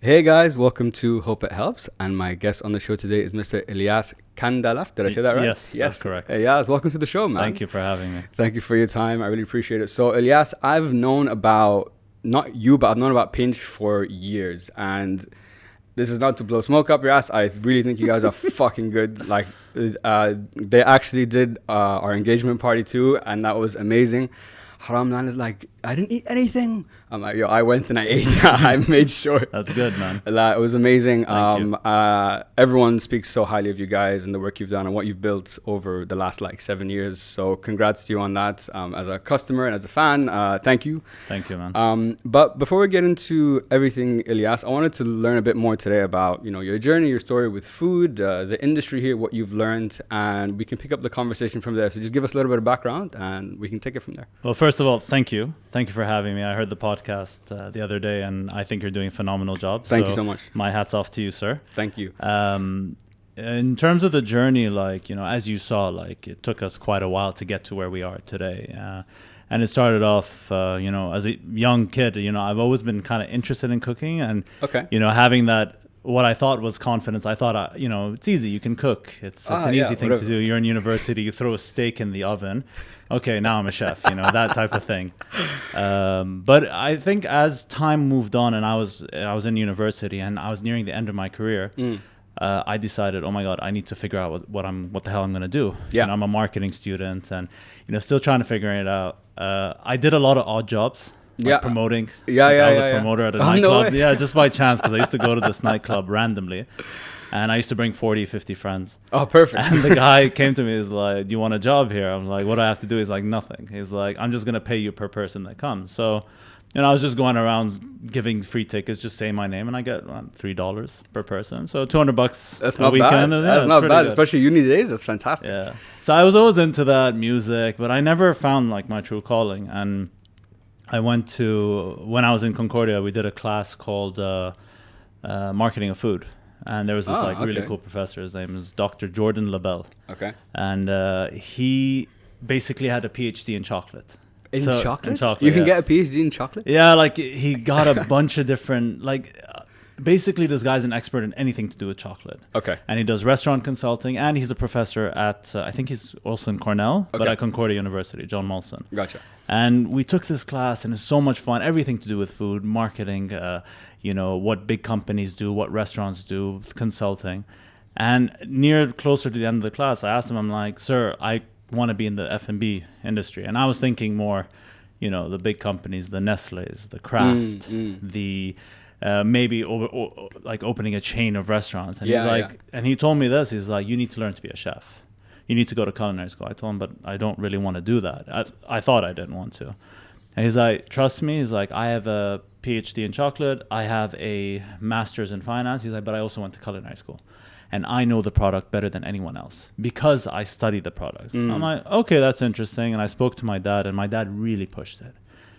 Hey guys, welcome to Hope It Helps, and my guest on the show today is Mr. Elias Kandalaft. Did I say that right? Yes, that's correct. Elias, welcome to the show, man. Thank you for having me. Thank you for your time. I really appreciate it. So, Elias, I've known about, not you, but I've known about Pinch for years, and this is not to blow smoke up your ass. I really think you guys are fucking good. Like, they actually did our engagement party too, and that was amazing. Haramlan is like, I didn't eat anything. I'm like, yo, I went and I ate. I made sure. That's good, man. It was amazing. Thank you. Everyone speaks so highly of you guys and the work you've done and what you've built over the last 7 years. So congrats to you on that. As a customer and as a fan, thank you. Thank you, man. But before we get into everything, Elias, I wanted to learn a bit more today about, your journey, your story with food, the industry here, what you've learned, and we can pick up the conversation from there. So just give us a little bit of background and we can take it from there. Well, first of all, thank you. Thank you for having me. I heard the podcast the other day, and I think you're doing a phenomenal job. Thank you so much. My hat's off to you, sir. Thank you. In terms of the journey, as you saw, it took us quite a while to get to where we are today. And it started off, as a young kid, I've always been kind of interested in cooking and, having that, what I thought was confidence. I thought, it's easy. You can cook. It's an easy thing to do. You're in university. You throw a steak in the oven. Okay, now I'm a chef, that type of thing. But I think as time moved on and I was in university and I was nearing the end of my career, I decided, oh my God, I need to figure out what the hell I'm going to do. Yeah. I'm a marketing student and, still trying to figure it out. I did a lot of odd jobs. Promoting. I was a promoter at a nightclub. No way. Just by chance, because I used to go to this nightclub randomly. And I used to bring 40, 50 friends. Oh, perfect. And the guy came to me, he's like, do you want a job here? I'm like, what do I have to do? He's like, nothing. He's like, I'm just going to pay you per person that comes. So, I was just going around giving free tickets, just saying my name, and I get around $3 per person. So $200 that's a not weekend. Bad. That's not bad, good. Especially uni days. That's fantastic. Yeah. So I was always into that music, but I never found my true calling. And I went to, when I was in Concordia, we did a class called Marketing of Food. And there was this really cool professor. His name is Dr. Jordan Labelle. Okay. And he basically had a PhD in chocolate. In chocolate? In chocolate. You can get a PhD in chocolate? Yeah, he got a bunch of different, basically this guy's an expert in anything to do with chocolate. Okay. And he does restaurant consulting, and he's a professor at, I think he's also in Cornell, but at Concordia University, John Molson. Gotcha. And we took this class, and it's so much fun. Everything to do with food, marketing, what big companies do, what restaurants do, consulting. And closer to the end of the class, I asked him, I'm like, sir, I want to be in the F&B industry. And I was thinking more, the big companies, the Nestle's, the Kraft, the maybe opening a chain of restaurants. And he's like, and he told me this, he's like, you need to learn to be a chef. You need to go to culinary school. I told him, but I don't really want to do that. I thought I didn't want to. And he's like, trust me. He's like, I have a PhD in chocolate. I have a master's in finance. He's like, but I also went to culinary school. And I know the product better than anyone else because I studied the product. I'm like, okay, that's interesting. And I spoke to my dad, and my dad really pushed it.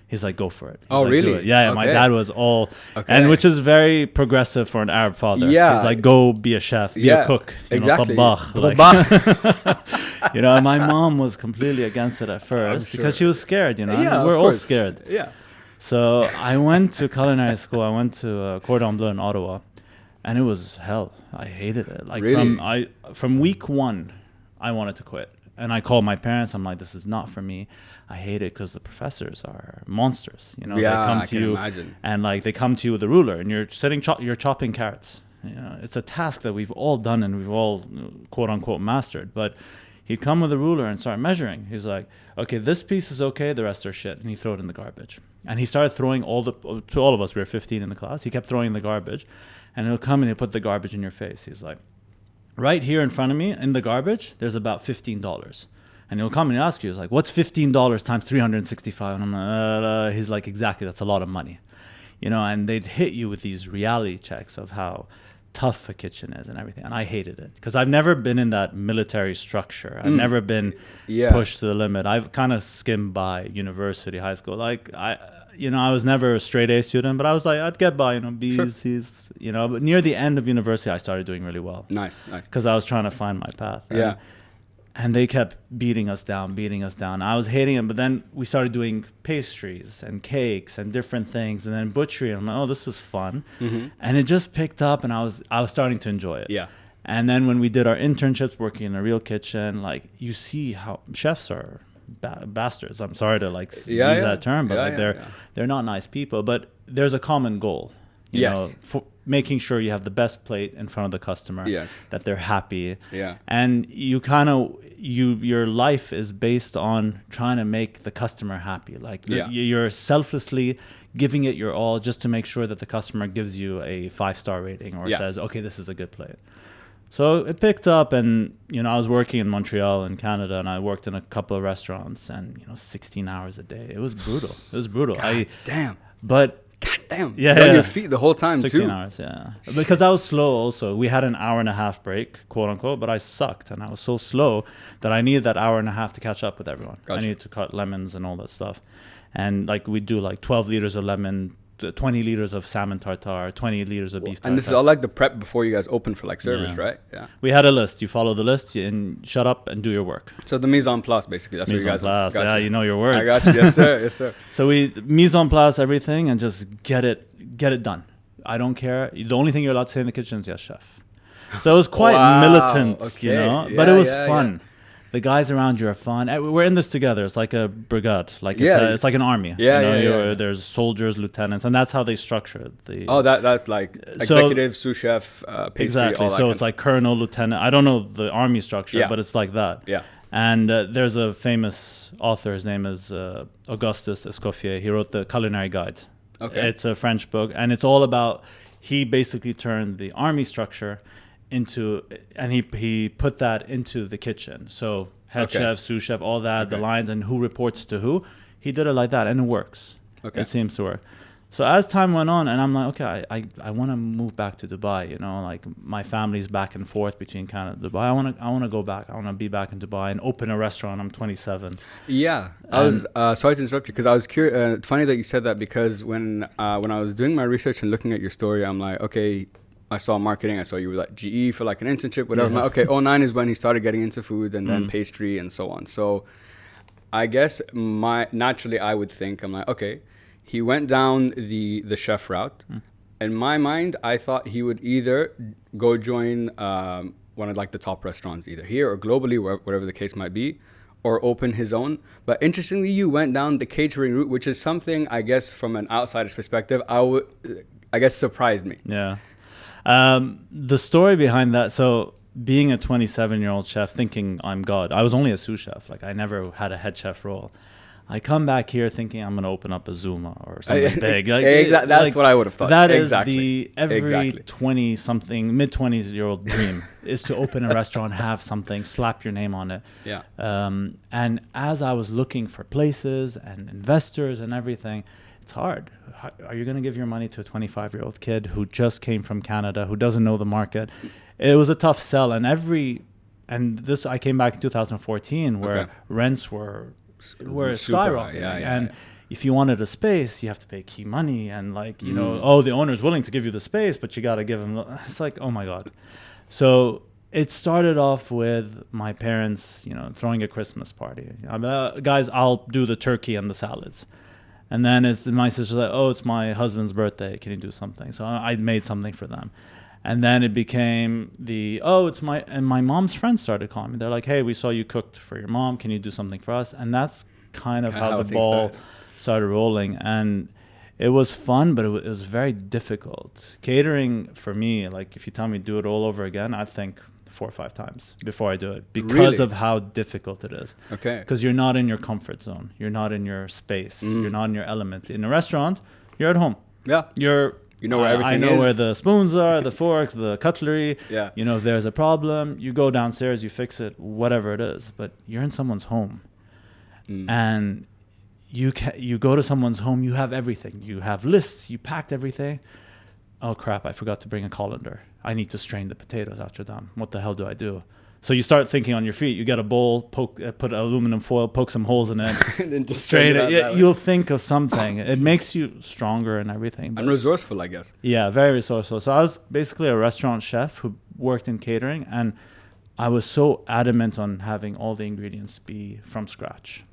He's like, go for it. He's like, really? Yeah, okay. My dad was all, and which is very progressive for an Arab father. Yeah. He's like, go be a chef, be a cook. Exactly. My mom was completely against it at first because she was scared, we're all scared. Yeah. So I went to culinary school. I went to Cordon Bleu in Ottawa, and it was hell. I hated it. Really? From week one, I wanted to quit. And I called my parents. I'm like, this is not for me. I hate it because the professors are monsters. They come to you imagine. And they come to you with a ruler, and you're you're chopping carrots. It's a task that we've all done and we've all quote unquote mastered. But he'd come with a ruler and start measuring. He's like, okay, this piece is okay, the rest are shit, and he throw it in the garbage. And he started throwing to all of us. We were 15 in the class. He kept throwing in the garbage, and he'll come and he'll put the garbage in your face. He's like, right here in front of me in the garbage, there's about $15. And he'll come and ask you, he's like, what's $15 times 365? And I'm like, he's like, exactly, that's a lot of money. And they'd hit you with these reality checks of how tough a kitchen is and everything. And I hated it because I've never been in that military structure. I've never been pushed to the limit. I've kind of skimmed by university, high school. I was never a straight A student, but I was like, I'd get by, B's, C's, but near the end of university, I started doing really well. Nice. Because I was trying to find my path. And they kept beating us down. I was hating it, but then we started doing pastries and cakes and different things, and then butchery. And I'm like, oh, this is fun. And it just picked up, and I was starting to enjoy it. Yeah. And then when we did our internships working in a real kitchen, like, you see how chefs are bastards. I'm sorry to use that term, but they're not nice people. But there's a common goal. You know, for making sure you have the best plate in front of the customer, that they're happy. Yeah. And you kind of, your life is based on trying to make the customer happy. Like, you're selflessly giving it your all just to make sure that the customer gives you a 5-star rating or says, okay, this is a good plate. So it picked up, and, you know, I was working in Montreal in Canada, and I worked in a couple of restaurants, and, you know, 16 hours a day. It was brutal. God damn. But God damn. Yeah. On your feet the whole time, 16 hours, yeah. Because I was slow also. We had an hour and a half break, quote unquote, but I sucked. And I was so slow that I needed that hour and a half to catch up with everyone. Gotcha. I needed to cut lemons and all that stuff. And like, we do like 12 liters of lemon, 20 liters of salmon tartare, 20 liters of beef tartare. And this is all like the prep before you guys open for like service, right? Yeah. We had a list. You follow the list and shut up and do your work. So the mise en place, basically. That's mise what you guys are. Yeah, you know your words. I got you. Yes, sir. Yes, sir. So we mise en place everything and just get it done. I don't care. The only thing you're allowed to say in the kitchen is yes, chef. So it was quite militant, you know, but it was fun. Yeah. The guys around you are fun. We're in this together. It's like a brigade. Like it's like an army. There's soldiers, lieutenants, and that's how they structure it. That's like executive, sous chef, pastry. Exactly. So it's like colonel, lieutenant. I don't know the army structure, but it's like that. Yeah. And there's a famous author. His name is Augustus Escoffier. He wrote the Culinary Guide. Okay. It's a French book, and it's all about. He basically turned the army structure into, and he put that into the kitchen. So head chef, sous chef, all that, the lines, and who reports to who. He did it like that, and it works. Okay. It seems to work. So as time went on, and I'm like, okay, I want to move back to Dubai. You know, like my family's back and forth between Canada and Dubai. I want to go back. I want to be back in Dubai and open a restaurant. I'm 27. Yeah, I was sorry to interrupt you because I was curious. Funny that you said that because when I was doing my research and looking at your story, I'm like, okay. I saw marketing. I saw you were like GE for like an internship, whatever. I'm like, okay, 2009 is when he started getting into food and then pastry and so on. So I guess naturally I would think, I'm like, okay, he went down the chef route. In my mind, I thought he would either go join one of like the top restaurants either here or globally, whatever the case might be, or open his own. But interestingly, you went down the catering route, which is something I guess from an outsider's perspective, I guess surprised me. Yeah. The story behind that, so being a 27-year-old chef, thinking I'm God. I was only a sous chef. Like, I never had a head chef role. I come back here thinking I'm going to open up a Zuma or something big. Like, that's what I would have thought. That is every 20-something, mid-20s-year-old dream is to open a restaurant, have something, slap your name on it. Yeah. And as I was looking for places and investors and everything, it's hard. Are you going to give your money to a 25-year-old kid who just came from Canada, who doesn't know the market? It was a tough sell. And I came back in 2014 where rents were skyrocketing. If you wanted a space, you have to pay key money. And like, you know, the owner's willing to give you the space, but you got to give him. It's like, oh my God. So it started off with my parents, you know, throwing a Christmas party. I mean, guys, I'll do the turkey and the salads. And then my sister's like, oh, it's my husband's birthday. Can you do something? So I made something for them. And then it became and my mom's friends started calling me. They're like, hey, we saw you cooked for your mom. Can you do something for us? And that's kind of how the ball started rolling. And it was fun, but it was very difficult. Catering for me, like if you tell me do it all over again, I think 4 or 5 times before I do it because of how difficult it is. Okay. Because you're not in your comfort zone. You're not in your space. You're not in your element. In a restaurant, you're at home. Yeah. You know where everything is. I know where the spoons are, the forks, the cutlery. Yeah. You know, if there's a problem, you go downstairs, you fix it, whatever it is. But you're in someone's home. And you go to someone's home, you have everything. You have lists, you packed everything. Oh, crap, I forgot to bring a colander. I need to strain the potatoes after done. What the hell do I do? So you start thinking on your feet. You get a bowl, put aluminum foil, poke some holes in it, and then just strain it. You'll think of something. It makes you stronger and everything. And resourceful, I guess. Yeah, very resourceful. So I was basically a restaurant chef who worked in catering, and I was so adamant on having all the ingredients be from scratch.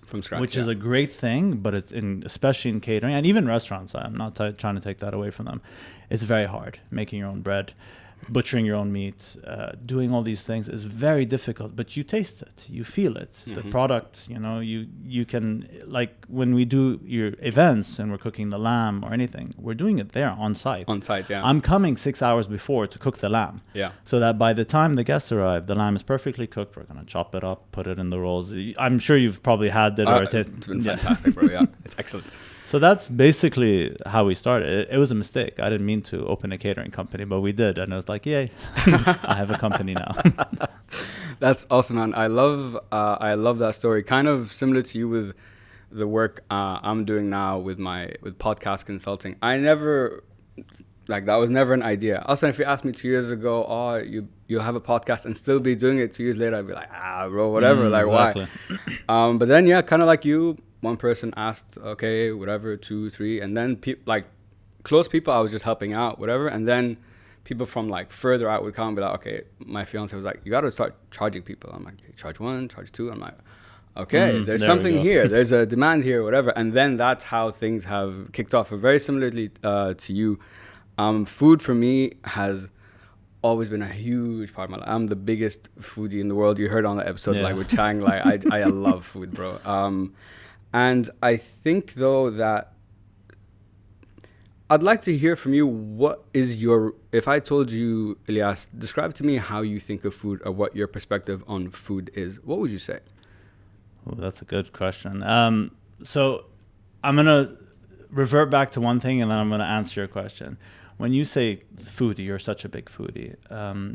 From scratch, which is a great thing, but it's especially in catering and even restaurants. I'm not trying to take that away from them. It's very hard making your own bread, butchering your own meat, doing all these things is very difficult. But you taste it, you feel it. Mm-hmm. The product, you can, like when we do your events and we're cooking the lamb or anything, we're doing it there on site. On site, yeah. I'm coming 6 hours before to cook the lamb. Yeah. So that by the time the guests arrive, the lamb is perfectly cooked. We're gonna chop it up, put it in the rolls. I'm sure you've probably had it. It's been fantastic, bro. Yeah, it's excellent. So that's basically how we started. It was a mistake. I didn't mean to open a catering company, but we did. And it was like, yay, I have a company now. That's awesome, man. I love that story. Kind of similar to you with the work I'm doing now with podcast consulting. That was never an idea. Also, if you asked me 2 years ago, you'll have a podcast and still be doing it 2 years later, I'd be like, bro, whatever. Exactly. Why? But then, kind of like you, one person asked, okay, whatever, 2, 3, and then close people, I was just helping out, whatever, and then people from further out would come and be like, okay, my fiance was like, you got to start charging people. I'm like, charge 1, charge 2. I'm like, okay, there's something here, there's a demand here, whatever, and then that's how things have kicked off. Very similarly to you, food for me has always been a huge part of my life. I'm the biggest foodie in the world. You heard on the episode with Chang, I love food, bro. And I think, though, that I'd like to hear from you, what is if I told you, Elias, describe to me how you think of food or what your perspective on food is, what would you say? Oh, that's a good question. So I'm going to revert back to one thing and then I'm going to answer your question. When you say foodie, you're such a big foodie.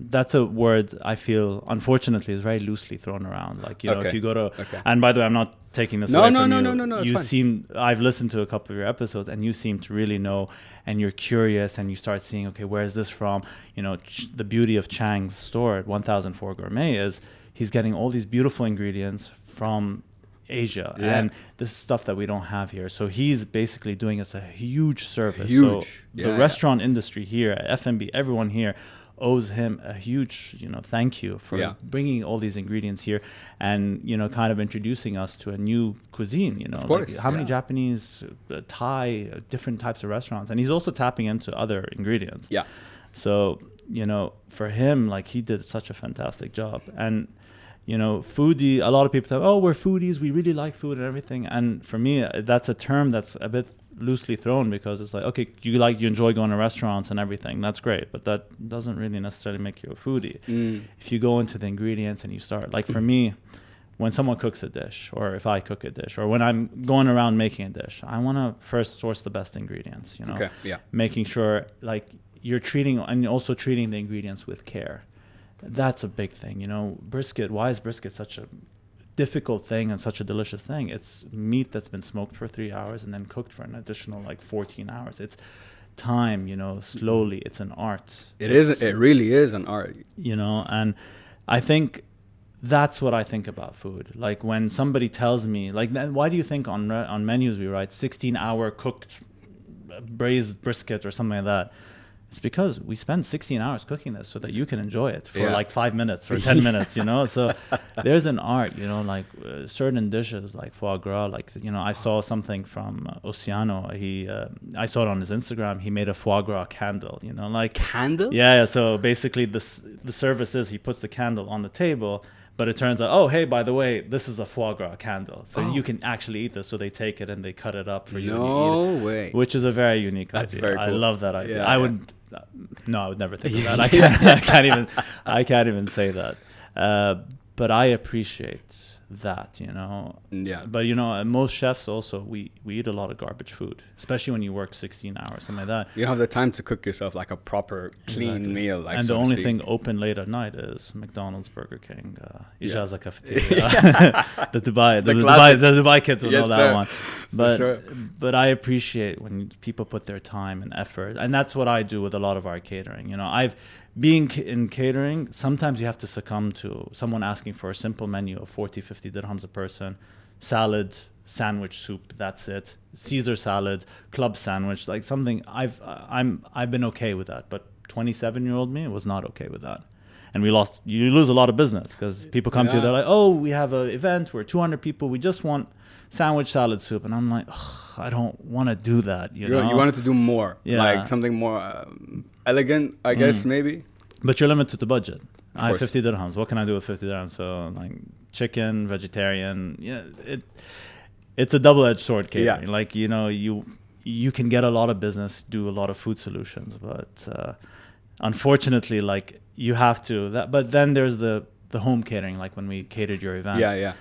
That's a word I feel, unfortunately, is very loosely thrown around. If you go to, and by the way, I'm not taking this away from you. No. You seem, I've listened to a couple of your episodes, and you seem to really know, and you're curious, and you start seeing, okay, where is this from? The beauty of Chang's store at 1004 Gourmet is he's getting all these beautiful ingredients from Asia, and this is stuff that we don't have here. So he's basically doing us a huge service. So the restaurant industry here, F&B, everyone here owes him a huge, thank you for bringing all these ingredients here and, kind of introducing us to a new cuisine, Of course, how many Japanese, Thai, different types of restaurants. And he's also tapping into other ingredients. Yeah. So, for him, he did such a fantastic job. And foodie, a lot of people say, oh, we're foodies, we really like food and everything. And for me, that's a term that's a bit loosely thrown because it's like, okay, you enjoy going to restaurants and everything. That's great. But that doesn't really necessarily make you a foodie. If you go into the ingredients and you start, for me, when someone cooks a dish or if I cook a dish or when I'm going around making a dish, I want to first source the best ingredients, making sure you're treating the ingredients with care. That's a big thing, brisket. Why is brisket such a difficult thing and such a delicious thing? It's meat that's been smoked for 3 hours and then cooked for an additional 14 hours. It's time, slowly. It's an art. It really is an art. And I think that's what I think about food. When somebody tells me, why do you think on menus we write 16-hour cooked braised brisket or something like that? It's because we spend 16 hours cooking this so that you can enjoy it for 5 minutes or 10 minutes, So there's an art, certain dishes like foie gras, I saw something from Oceano. I saw it on his Instagram. He made a foie gras candle, Candle? Yeah. So basically the service is he puts the candle on the table, but it turns out, oh, hey, by the way, this is a foie gras candle. So you can actually eat this. So they take it and they cut it up for you. No way. Which is a very unique idea. Very cool. I love that idea. I would never think of that. I can't even say that. But I appreciate that, Yeah. But most chefs also we eat a lot of garbage food, especially when you work 16 hours, something like that. You don't have the time to cook yourself a proper clean meal. And the only thing open late at night is McDonald's, Burger King, Ijaza Cafeteria, the Dubai kids will know that one. But I appreciate when people put their time and effort, and that's what I do with a lot of our catering. Being in catering, sometimes you have to succumb to someone asking for a simple menu of 40, 50 dirhams a person, salad, sandwich, soup, that's it, Caesar salad, club sandwich, something I've been okay with that, but 27-year-old me was not okay with that. and you lose a lot of business because people come to you, they're like, oh, we have an event, we're 200 people, we just want sandwich salad soup, and I'm like, I don't want to do that. You know, you wanted to do more, like something more elegant, I guess, maybe. But you're limited to budget. I have 50 dirhams. What can I do with 50 dirhams? So like chicken, vegetarian. Yeah, it's a double-edged sword, catering. Yeah. Like, you know, you can get a lot of business, do a lot of food solutions, but unfortunately, like you have to. But then there's the home catering, like when we catered your event. Yeah.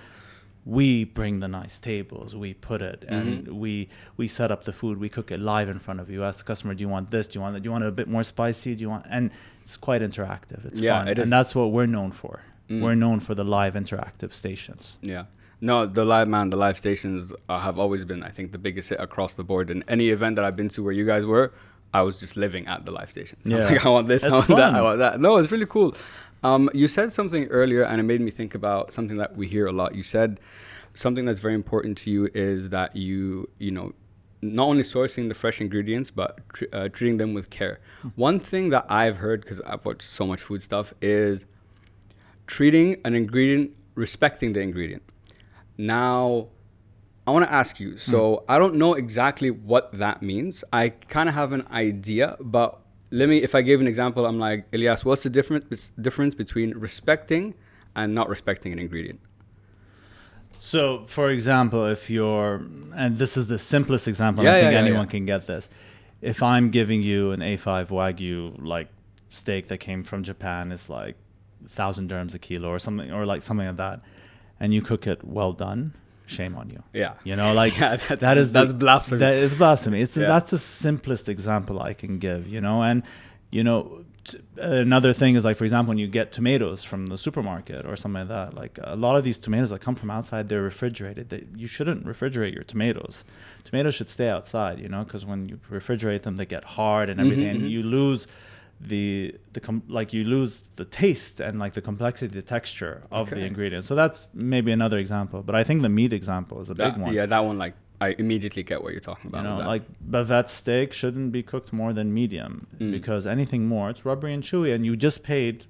We bring the nice tables, we put it, and we set up the food, we cook it live in front of you. Ask the customer, do you want this? Do you want that? Do you want it a bit more spicy? And it's quite interactive. It's fun. It is. And that's what we're known for. We're known for the live interactive stations. Yeah. No, the live stations have always been, I think, the biggest hit across the board. In any event that I've been to where you guys were, I was just living at the live stations. Yeah. I'm like, I want this, I want that, I want that. No, it's really cool. You said something earlier, and it made me think about something that we hear a lot. You said something that's very important to you is that you know, not only sourcing the fresh ingredients, but treating them with care. One thing that I've heard, because I've watched so much food stuff, is treating an ingredient, respecting the ingredient. Now, I want to ask you, so I don't know exactly what that means. I kind of have an idea, but if I gave an example, I'm like, Elias, what's the difference between respecting and not respecting an ingredient? So, for example, and this is the simplest example, I think anyone can get this. If I'm giving you an A5 Wagyu like steak that came from Japan, it's like 1,000 dirhams a kilo or something like that, and you cook it well done, shame on you. Yeah. You know, like that's blasphemy. That is blasphemy. That's the simplest example I can give, you know. And, you know, another thing is, like, for example, when you get tomatoes from the supermarket or something like that, like a lot of these tomatoes that come from outside, they're refrigerated. You shouldn't refrigerate your tomatoes. Tomatoes should stay outside, you know, because when you refrigerate them, they get hard and everything, and you lose you lose the taste and like the complexity, the texture of the ingredients. So that's maybe another example, but I think the meat example is a big one. Yeah, that one, like, I immediately get what you're talking about. You know, like bavette steak shouldn't be cooked more than medium, because anything more, it's rubbery and chewy, and you just paid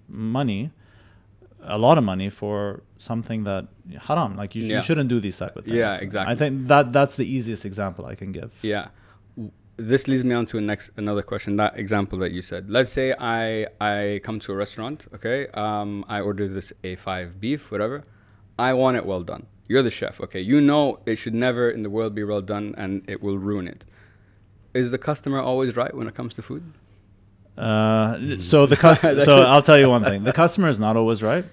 a lot of money for something that haram. Like you shouldn't do these type of things. Yeah, exactly. I think that's the easiest example I can give. Yeah. This leads me on to another question. That example that you said. Let's say I come to a restaurant, okay? I order this A5 beef, whatever. I want it well done. You're the chef, okay? You know it should never in the world be well done, and it will ruin it. Is the customer always right when it comes to food? So I'll tell you one thing. The customer is not always right.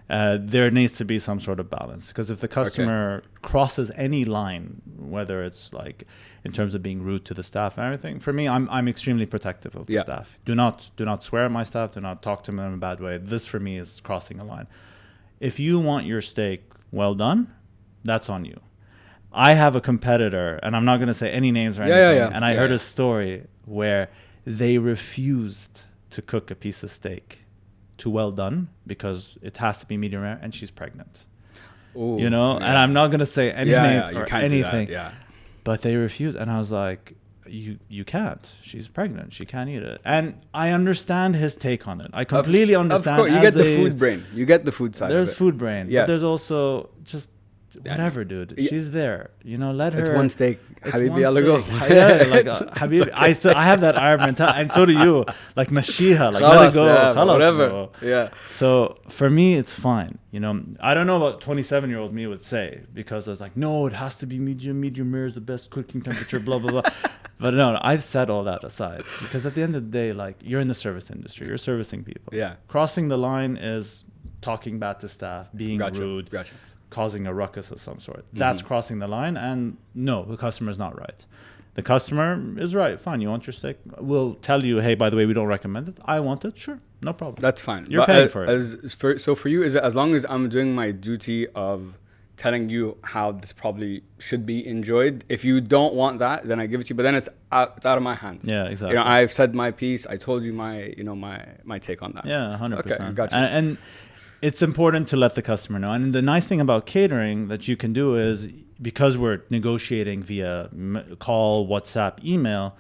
There needs to be some sort of balance, because if the customer crosses any line, whether it's like in terms of being rude to the staff and everything, for me, I'm extremely protective of the staff. Do not swear at my staff. Do not talk to them in a bad way. This for me is crossing a line. If you want your steak well done, that's on you. I have a competitor, and I'm not going to say any names or anything. And I heard a story where they refused to cook a piece of steak to well done because it has to be medium rare, and she's pregnant. Ooh, you know, and I'm not going to say any names or anything. But they refused, and I was like, you can't. She's pregnant. She can't eat it. And I understand his take on it. I completely understand. Of course, you get the food brain. You get the food side. There's food brain. Yes. But there's also just whatever, dude. She's there. You know, let her. It's one steak. Habibi, I'll go. Habibi. I have that Arab mentality, and so do you. Like Mashiach, like let it go. Whatever. Bro. Yeah. So for me, it's fine. You know, I don't know what 27-year-old me would say, because I was like, no, it has to be medium. Medium rare is the best cooking temperature. Blah blah blah. But no, I've set all that aside, because at the end of the day, like, you're in the service industry. You're servicing people. Yeah. Crossing the line is talking bad to staff, being rude. Causing a ruckus of some sort. That's crossing the line, and no, the customer is not right. The customer is right. Fine, you want your steak? We'll tell you, hey, by the way, we don't recommend it. I want it. Sure, no problem. That's fine. You're paying for it. So for you, is it as long as I'm doing my duty of telling you how this probably should be enjoyed? If you don't want that, then I give it to you. But then it's out of my hands. Yeah, exactly. You know, I've said my piece. I told you my take on that. Yeah, 100%. Okay, gotcha. And it's important to let the customer know. And the nice thing about catering that you can do is, because we're negotiating via call, WhatsApp, email,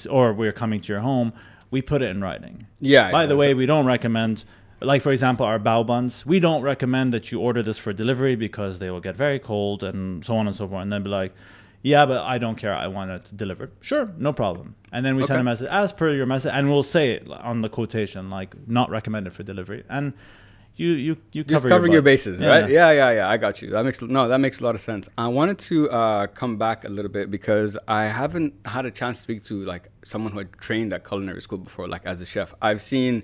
or we're coming to your home, we put it in writing. Yeah. By the way, we don't recommend like for example, our bao buns, we don't recommend that you order this for delivery because they will get very cold and so on and so forth. And then be like, yeah, but I don't care. I want it delivered. Sure, no problem. And then we send a message as per your message, and we'll say it on the quotation, like not recommended for delivery. And you just covering your bases, right? Yeah. I got you. That makes a lot of sense. I wanted to come back a little bit because I haven't had a chance to speak to like someone who had trained at culinary school before, like as a chef. I've seen,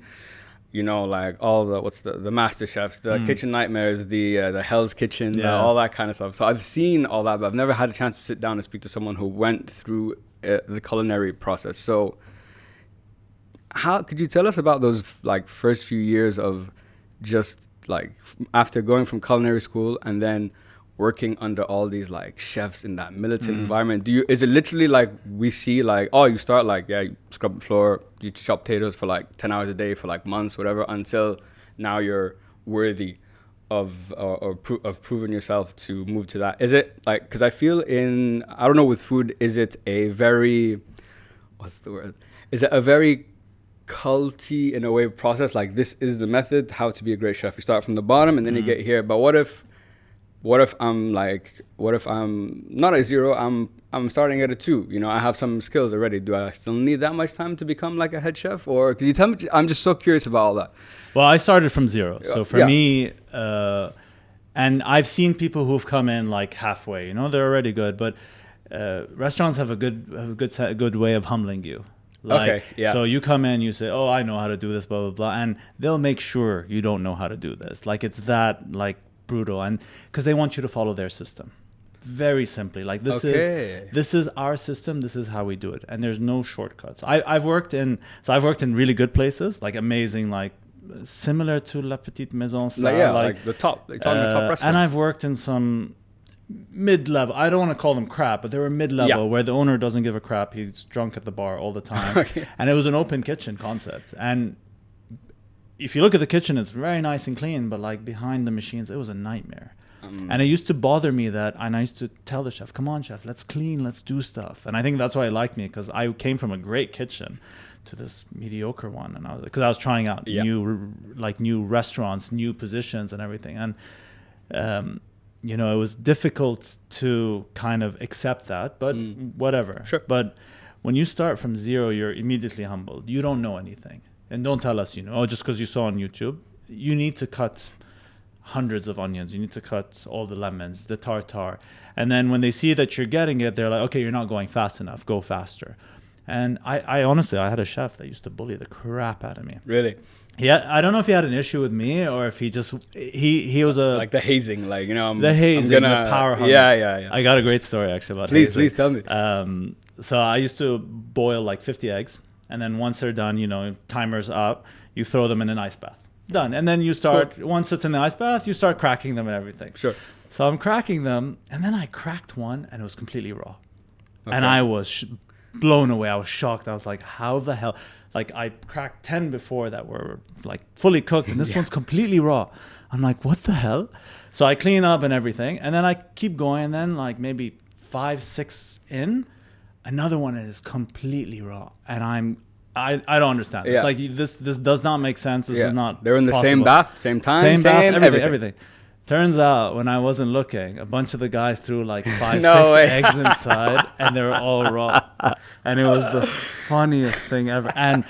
you know, like all the master chefs, the kitchen nightmares, the Hell's Kitchen, all that kind of stuff. So I've seen all that, but I've never had a chance to sit down and speak to someone who went through the culinary process. So how could you tell us about those like first few years of just like after going from culinary school and then working under all these like chefs in that militant environment? Is it literally like we see like, oh, you start like, you scrub the floor, you chop potatoes for like 10 hours a day for like months, whatever, until now you're worthy of proving yourself to move to that? Is it like, because I feel I don't know, with food, is it a very, what's the word? Is it a very culty in a way process? Like this is the method, how to be a great chef. You start from the bottom and then you get here. But what if I'm not at 0, I'm starting at a 2, you know, I have some skills already. Do I still need that much time to become like a head chef? Or could you tell me? I'm just so curious about all that. Well, I started from 0. So for me, and I've seen people who've come in like halfway, you know, they're already good, but restaurants have a good way of humbling you. Like, so you come in, you say, oh, I know how to do this, blah, blah, blah. And they'll make sure you don't know how to do this. Like it's that like brutal, and because they want you to follow their system. Very simply, like this is our system, this is how we do it, and there's no shortcuts. I've worked in really good places, like amazing, like similar to La Petite Maison style, like the top restaurants. And I've worked in some mid-level, I don't want to call them crap, but they were mid-level where the owner doesn't give a crap, he's drunk at the bar all the time. And it was an open kitchen concept, and if you look at the kitchen, it's very nice and clean, but like behind the machines, it was a nightmare. And it used to bother me and I used to tell the chef, come on, chef, let's clean, let's do stuff. And I think that's why he liked me, because I came from a great kitchen to this mediocre one. And I was trying out new restaurants, new positions and everything. And, you know, it was difficult to kind of accept that, but whatever. Sure. But when you start from 0, you're immediately humbled. You don't know anything. And don't tell us, you know, just because you saw on YouTube. You need to cut hundreds of onions. You need to cut all the lemons, the tartare. And then when they see that you're getting it, they're like, okay, you're not going fast enough. Go faster. And I honestly, I had a chef that used to bully the crap out of me. Really? Yeah, I don't know if he had an issue with me or if he just, he was a... Like the hazing, like, you know, the power hunger. Yeah. I got a great story actually about hazing. Please tell me. So I used to boil like 50 eggs. And then once they're done, you know, timer's up, you throw them in an ice bath. Done. And then you start, once it's in the ice bath, you start cracking them and everything. Sure. So I'm cracking them, and then I cracked one, and it was completely raw. Okay. And I was blown away. I was shocked. I was like, how the hell? Like, I cracked 10 before that were, like, fully cooked, and this one's completely raw. I'm like, what the hell? So I clean up and everything, and then I keep going, and then, like, maybe 5, 6 in, another one is completely raw, and I don't understand. It's like this does not make sense. This is not. They're in the possible. Same bath, same time, same bath, everything. Turns out when I wasn't looking, a bunch of the guys threw like 5, 6 eggs inside, and they were all raw. And it was the funniest thing ever. And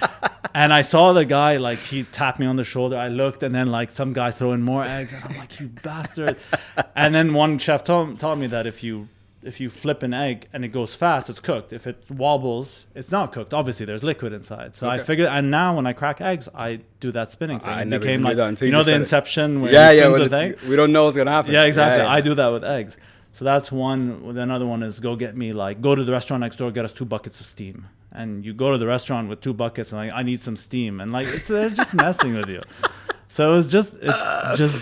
I saw the guy, like, he tapped me on the shoulder. I looked, and then like some guy throwing more eggs, and I'm like, you bastard. And then one chef taught me that if you flip an egg and it goes fast, it's cooked. If it wobbles, it's not cooked. Obviously, there's liquid inside. So I figured, and now when I crack eggs, I do that spinning thing. It became like, you know, the Inception where you spins the thing? We don't know what's going to happen. Yeah, exactly. I do that with eggs. So that's one. Another one is go to the restaurant next door, get us 2 buckets of steam. And you go to the restaurant with 2 buckets and like, I need some steam. And like, they're just messing with you. So it's just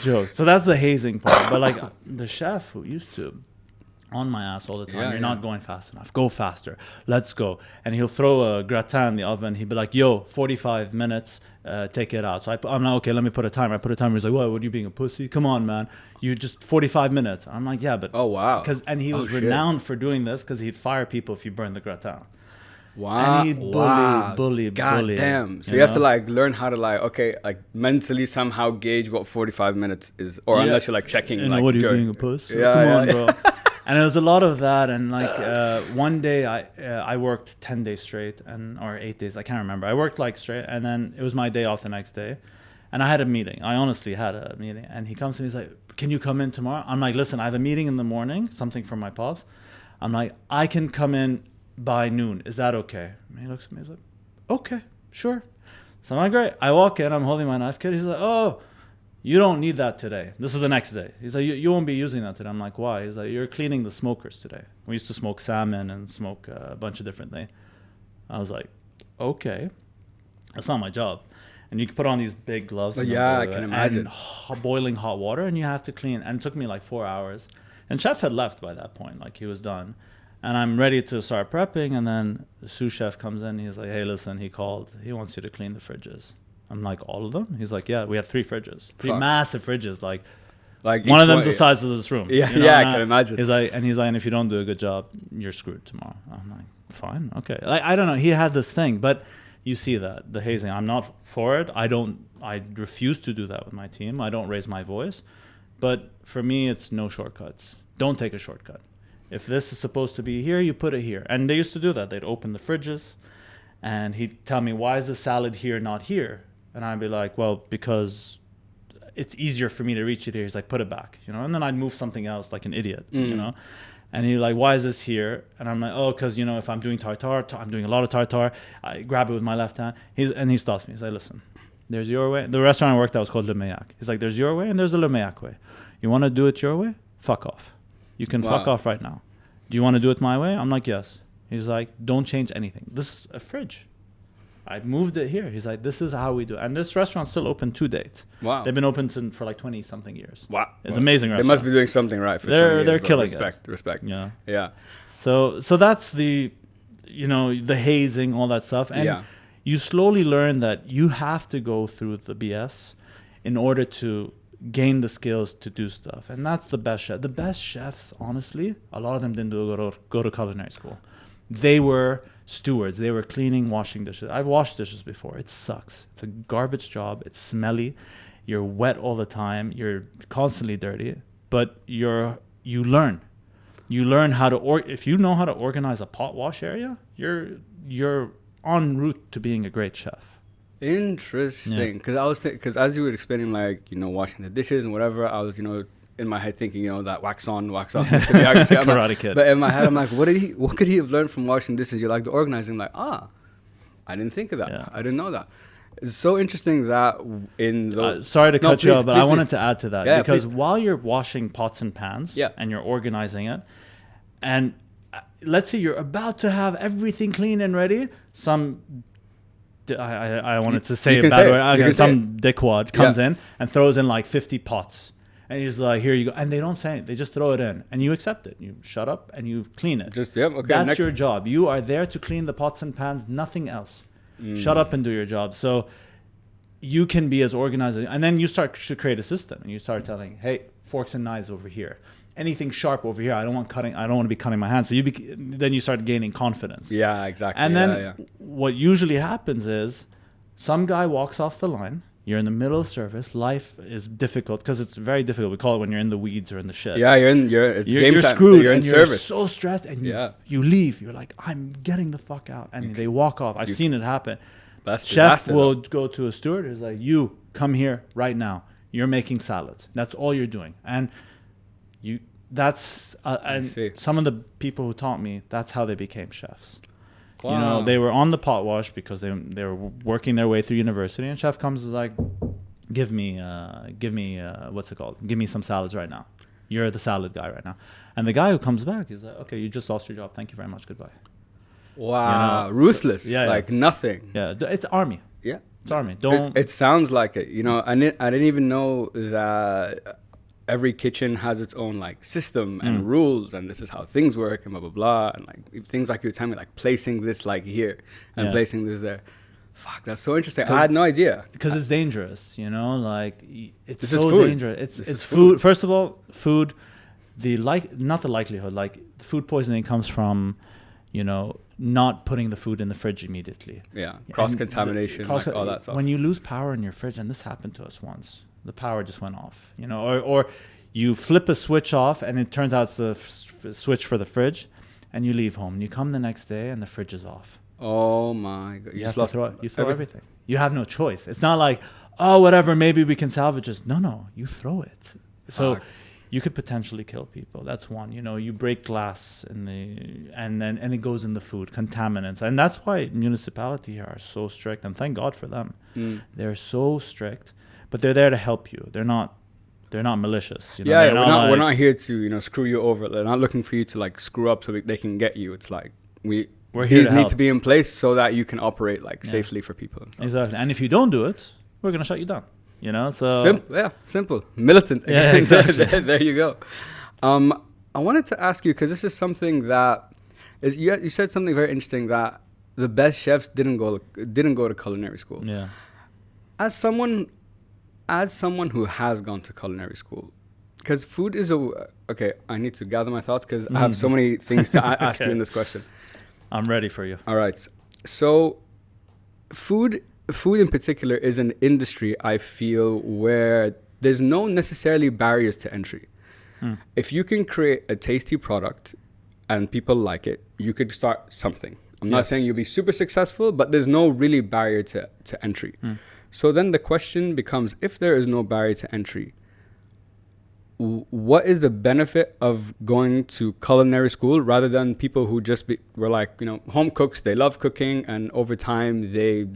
jokes. So that's the hazing part. But like the chef who used to on my ass all the time. You're not going fast enough. Go faster. Let's go. And he'll throw a gratin in the oven. He'd be like, yo, 45 minutes, take it out. So I'm like, okay, let me put a timer. I put a timer. He's like, what are you being a pussy? Come on, man. You just 45 minutes. I'm like, yeah, but... Oh, wow. And he was renowned for doing this because he'd fire people if you burned the gratin. Wow. And he bully. Damn. So you have to like learn how to like, okay, like mentally somehow gauge what 45 minutes is, or unless you're like checking. You like, know, what are you being a puss? Yeah, Come on, bro. And it was a lot of that. And like one day I worked 10 days straight or 8 days. I can't remember. I worked like straight. And then it was my day off the next day. And I had a meeting. I honestly had a meeting. And he comes to me, he's like, can you come in tomorrow? I'm like, listen, I have a meeting in the morning, something from my pops. I'm like, I can come in by noon. Is that okay? And he looks at me, he's like, okay, sure. So I'm like, great. I walk in, I'm holding my knife kit. He's like, oh, you don't need that today. This is the next day. He's like, you won't be using that today. I'm like, why? He's like, you're cleaning the smokers today. We used to smoke salmon and smoke a bunch of different things. I was like, okay, that's not my job. And you can put on these big gloves. Yeah, I can imagine. And boiling hot water, and you have to clean. And it took me like 4 hours. And chef had left by that point, like he was done. And I'm ready to start prepping, and then the sous chef comes in. He's like, hey, listen, he called. He wants you to clean the fridges. I'm like, all of them? He's like, yeah, we have 3 fridges. 3 massive fridges. Like one of them's the size of this room. Yeah, you know, I can imagine. He's like, and if you don't do a good job, you're screwed tomorrow. I'm like, fine, okay. Like, I don't know. He had this thing, but you see that, the hazing. I'm not for it. I refuse to do that with my team. I don't raise my voice. But for me, it's no shortcuts. Don't take a shortcut. If this is supposed to be here, you put it here. And they used to do that. They'd open the fridges, and he'd tell me, why is the salad here, not here? And I'd be like, well, because it's easier for me to reach it here. He's like, put it back, you know? And then I'd move something else like an idiot, you know? And he's like, why is this here? And I'm like, oh, because, you know, if I'm doing tartare, I'm doing a lot of tartare, I grab it with my left hand. And he stops me. He's like, listen, there's your way. The restaurant I worked at was called Le Meillac. He's like, there's your way and there's the Le Meillac way. You want to do it your way? Fuck off. You can fuck off right now. Do you want to do it my way? I'm like, yes. He's like, don't change anything. This is a fridge. I moved it here. He's like, this is how we do it. And this restaurant's still open to date. Wow. They've been open for like 20-something years. Wow. It's amazing restaurant. They must be doing something right for 20 years. They're killing it. Respect. Yeah. Yeah. So that's the, you know, the hazing, all that stuff. And you slowly learn that you have to go through the BS in order to gain the skills to do stuff. And that's the best chef. The best chefs, honestly, a lot of them didn't go to culinary school. They were stewards. They were cleaning, washing dishes. I've washed dishes before. It sucks. It's a garbage job. It's smelly. You're wet all the time. You're constantly dirty. But you learn. You learn how to if you know how to organize a pot wash area, you're en route to being a great chef. Interesting. Because I was because as you were explaining, like, you know, washing the dishes and whatever, I was, you know, in my head thinking, you know, that wax on, wax off. Karate Kid. But in my head, I'm like, what could he have learned from washing dishes? You're like the organizing, like, I didn't think of that. Yeah. I didn't know that. It's so interesting that in the... sorry to cut you off, but I wanted to add to that. Yeah, because while you're washing pots and pans and you're organizing it, and let's say you're about to have everything clean and ready, I wanted to say it bad way. Some dickwad comes in and throws in like 50 pots. And he's like, here you go. And they don't say it. They just throw it in. And you accept it. You shut up and you clean it. That's your job. You are there to clean the pots and pans, nothing else. Shut up and do your job. So you can be as organized. And then you start to create a system. And you start telling, hey, forks and knives over here. Anything sharp over here. I don't want to be cutting my hands. So then you start gaining confidence. Yeah, exactly. And then what usually happens is some guy walks off the line. You're in the middle of service. Life is difficult because it's very difficult. We call it when you're in the weeds or in the shed. Yeah, you're screwed. You're in service. You're so stressed, and you leave. You're like, I'm getting the fuck out, and they walk off. I've seen it happen. Chef will go to a steward who's like, you come here right now. You're making salads. That's all you're doing, and some of the people who taught me, that's how they became chefs. Wow. You know, they were on the pot wash because they were working their way through university, and chef comes and is like, give me what's it called? Give me some salads right now. You're the salad guy right now. And the guy who comes back is like, okay, you just lost your job. Thank you very much. Goodbye. Wow. You know, ruthless. Like nothing. Yeah. It's army. Yeah. It's army. It sounds like it. You know, I didn't even know that every kitchen has its own like system and rules, and this is how things work and blah blah blah, and like things like you were telling me, like placing this like here and placing this there. Fuck, that's so interesting. I had no idea because it's dangerous. You know, like it's this so dangerous. It's food. First of all, food. Not the likelihood. Like food poisoning comes from, you know, not putting the food in the fridge immediately. Yeah, cross-contamination, like all that stuff. When you lose power in your fridge, and this happened to us once, the power just went off, you know, or you flip a switch off and it turns out it's the switch for the fridge, and you leave home and you come the next day and the fridge is off. Oh my God. You throw everything. You have no choice. It's not like, oh, whatever, maybe we can salvage it. No, you throw it. So you could potentially kill people. That's one. You know, you break glass and it goes in the food, contaminants. And that's why municipality here are so strict, and thank God for them. They're so strict, but they're there to help you. They're not malicious. You know? We're not here to, you know, screw you over. They're not looking for you to like screw up so they can get you. It's like these need to be in place so that you can operate like safely for people and stuff. Exactly. And if you don't do it, we're gonna shut you down. You know, so simple, militant. Yeah, exactly. There you go. I wanted to ask you, because this is something that you said something very interesting, that the best chefs didn't go to culinary school. Yeah. As someone who has gone to culinary school, because food is okay. I need to gather my thoughts because I have so many things to ask you in this question. I'm ready for you. All right. So, food in particular is an industry, I feel, where there's no necessarily barriers to entry. If you can create a tasty product and people like it, you could start something. I'm not saying you'll be super successful, but there's no really barrier to entry. So then the question becomes, if there is no barrier to entry, what is the benefit of going to culinary school rather than people who were like, you know, home cooks, they love cooking, and over time they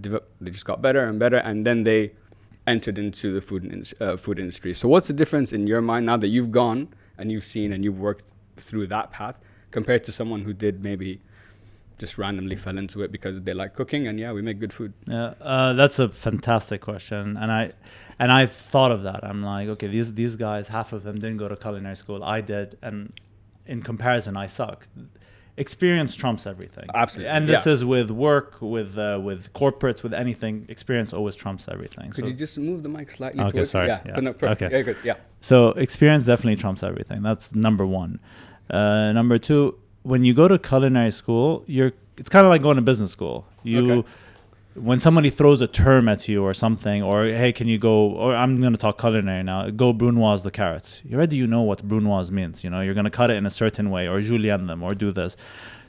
just got better and better, and then they entered into the food industry. So what's the difference in your mind now that you've gone and you've seen and you've worked through that path compared to someone who did maybe just randomly fell into it because they like cooking and we make good food? Yeah, that's a fantastic question, and I thought of that. I'm like, okay, these guys, half of them didn't go to culinary school. I did, and in comparison, I suck. Experience trumps everything. Absolutely. And this is with work, with corporates, with anything. Experience always trumps everything. Could you just move the mic slightly? Okay, sorry. Yeah. No, perfect. Okay. Yeah, good. Yeah. So experience definitely trumps everything. That's number one. Number two, when you go to culinary school, it's kind of like going to business school. When somebody throws a term at you or something, or hey, can you go, or I'm going to talk culinary now, go brunoise the carrots. You know what brunoise means. You know, you're going to cut it in a certain way, or julienne them, or do this.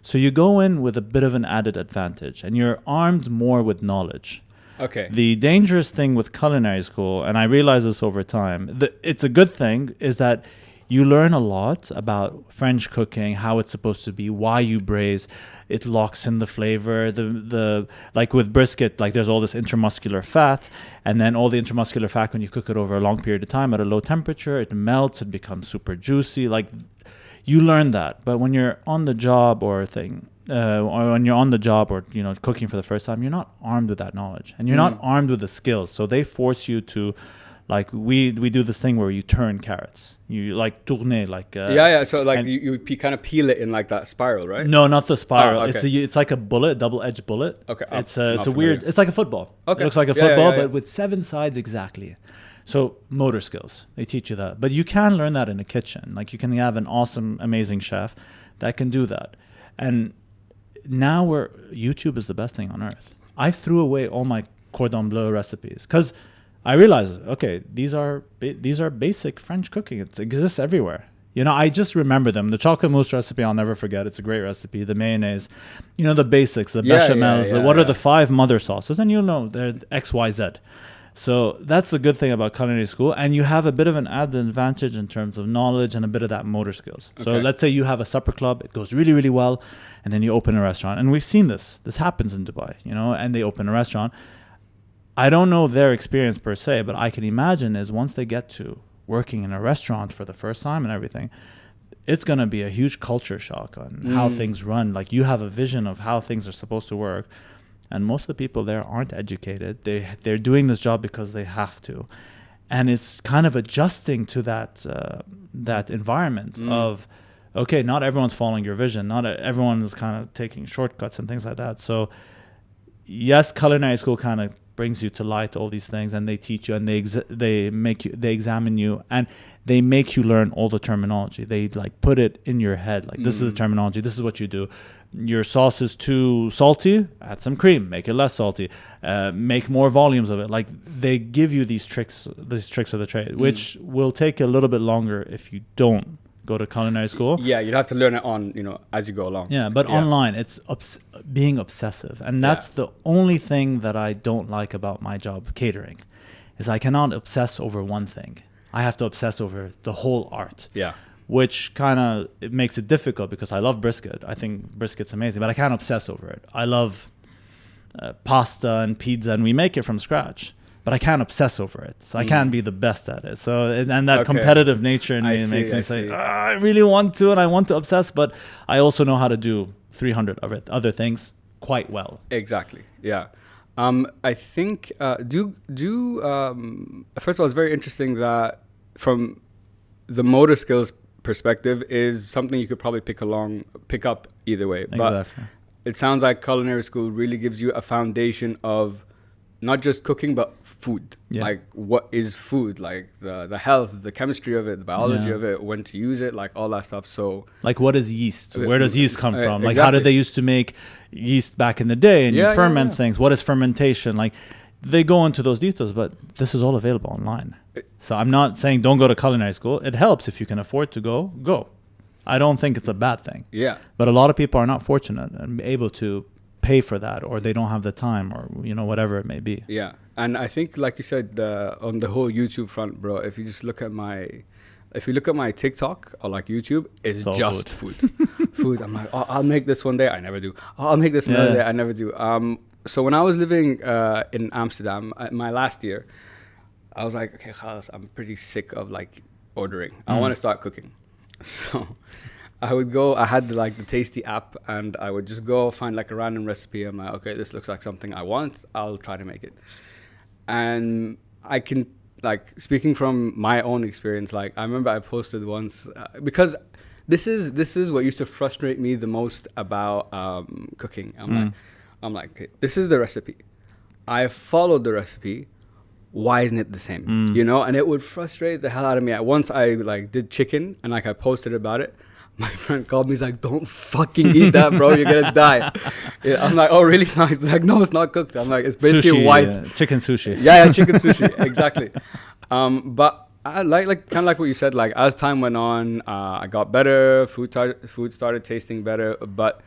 So you go in with a bit of an added advantage, and you're armed more with knowledge. Okay. The dangerous thing with culinary school, and I realize this over time, it's a good thing, is that you learn a lot about French cooking, how it's supposed to be, why you braise. It locks in the flavor. The like with brisket, like there's all this intramuscular fat, and then all the intramuscular fat, when you cook it over a long period of time at a low temperature, it melts. It becomes super juicy. Like you learn that, but when you're on the job or you know, cooking for the first time, you're not armed with that knowledge, and you're not armed with the skills. So they force you to. Like we do this thing where you turn carrots. You like tourner, like So like you kind of peel it in like that spiral, right? No, not the spiral. Oh, okay. It's like a bullet, double-edged bullet. Okay. It's a weird. It's like a football. Okay. It looks like a football, but with 7 sides exactly. So motor skills, they teach you that. But you can learn that in a kitchen. Like you can have an awesome, amazing chef that can do that. And now YouTube is the best thing on earth. I threw away all my cordon bleu recipes because I realized, okay, these are basic French cooking. It exists everywhere. You know, I just remember them. The chocolate mousse recipe, I'll never forget. It's a great recipe. The mayonnaise, you know, the basics, the bechamels, what are the 5 mother sauces, and you'll know they're X, Y, Z. So that's the good thing about culinary school, and you have a bit of an added advantage in terms of knowledge and a bit of that motor skills. Okay. So let's say you have a supper club, it goes really, really well, and then you open a restaurant, and we've seen this. This happens in Dubai, you know, and they open a restaurant. I don't know their experience per se, but I can imagine is once they get to working in a restaurant for the first time and everything, it's going to be a huge culture shock on how things run. Like you have a vision of how things are supposed to work. And most of the people there aren't educated. They're doing this job because they have to. And it's kind of adjusting to that environment of, okay, not everyone's following your vision. Not everyone is kind of taking shortcuts and things like that. So yes, culinary school kind of brings you to light all these things, and they teach you, and they examine you, and they make you learn all the terminology. They like put it in your head, like this is the terminology, this is what you do. Your sauce is too salty, add some cream, make it less salty, make more volumes of it. Like they give you these tricks of the trade, which will take a little bit longer if you don't go to culinary school. Yeah, you'd have to learn it on, as you go along. Yeah, but online, it's being obsessive. And that's the only thing that I don't like about my job, catering, is I cannot obsess over one thing. I have to obsess over the whole art. Yeah. Which it makes it difficult because I love brisket. I think brisket's amazing, but I can't obsess over it. I love pasta and pizza, and we make it from scratch. But I can't obsess over it. So I can't be the best at it. So, and that competitive nature in me makes me say, I really want to, and I want to obsess, but I also know how to do 300 other things quite well. Exactly. Yeah. I think, first of all, it's very interesting that from the motor skills perspective is something you could probably pick up either way. But Exactly. It sounds like culinary school really gives you a foundation of not just cooking, but food. Yeah. Like what is food? Like the health, the chemistry of it, the biology of it, when to use it, like all that stuff. So like what is yeast? Where does yeast come from? Like exactly. how did they used to make yeast back in the day, and you ferment things? What is fermentation? Like they go into those details, but this is all available online. So I'm not saying don't go to culinary school. It helps if you can afford to go. I don't think it's a bad thing. Yeah. But a lot of people are not fortunate and able to pay for that, or they don't have the time, or whatever it may be. Yeah. And I think, like you said, on the whole YouTube front, bro, if you just look at my TikTok or like YouTube, it's just food. Food. I'm like, oh, I'll make this one day. I never do. Oh, I'll make this another day. I never do. So when I was living in Amsterdam, my last year, I was like, okay, khalas, I'm pretty sick of like ordering. I want to start cooking. So I had the Tasty app, and I would just go find like a random recipe. I'm like, okay, this looks like something I want. I'll try to make it. And I can, like, speaking from my own experience, like I remember I posted once, because this is what used to frustrate me the most about cooking. I'm like, okay, this is the recipe. I followed the recipe. Why isn't it the same? And it would frustrate the hell out of me. Once I did chicken, and I posted about it. My friend called me. He's like, "Don't fucking eat that, bro. You're gonna die." Yeah, I'm like, "Oh, really?" He's like, "No, it's not cooked." I'm like, "It's basically sushi, white chicken sushi." Yeah, chicken sushi, exactly. But I like kind of like what you said. Like as time went on, I got better. Food started tasting better. But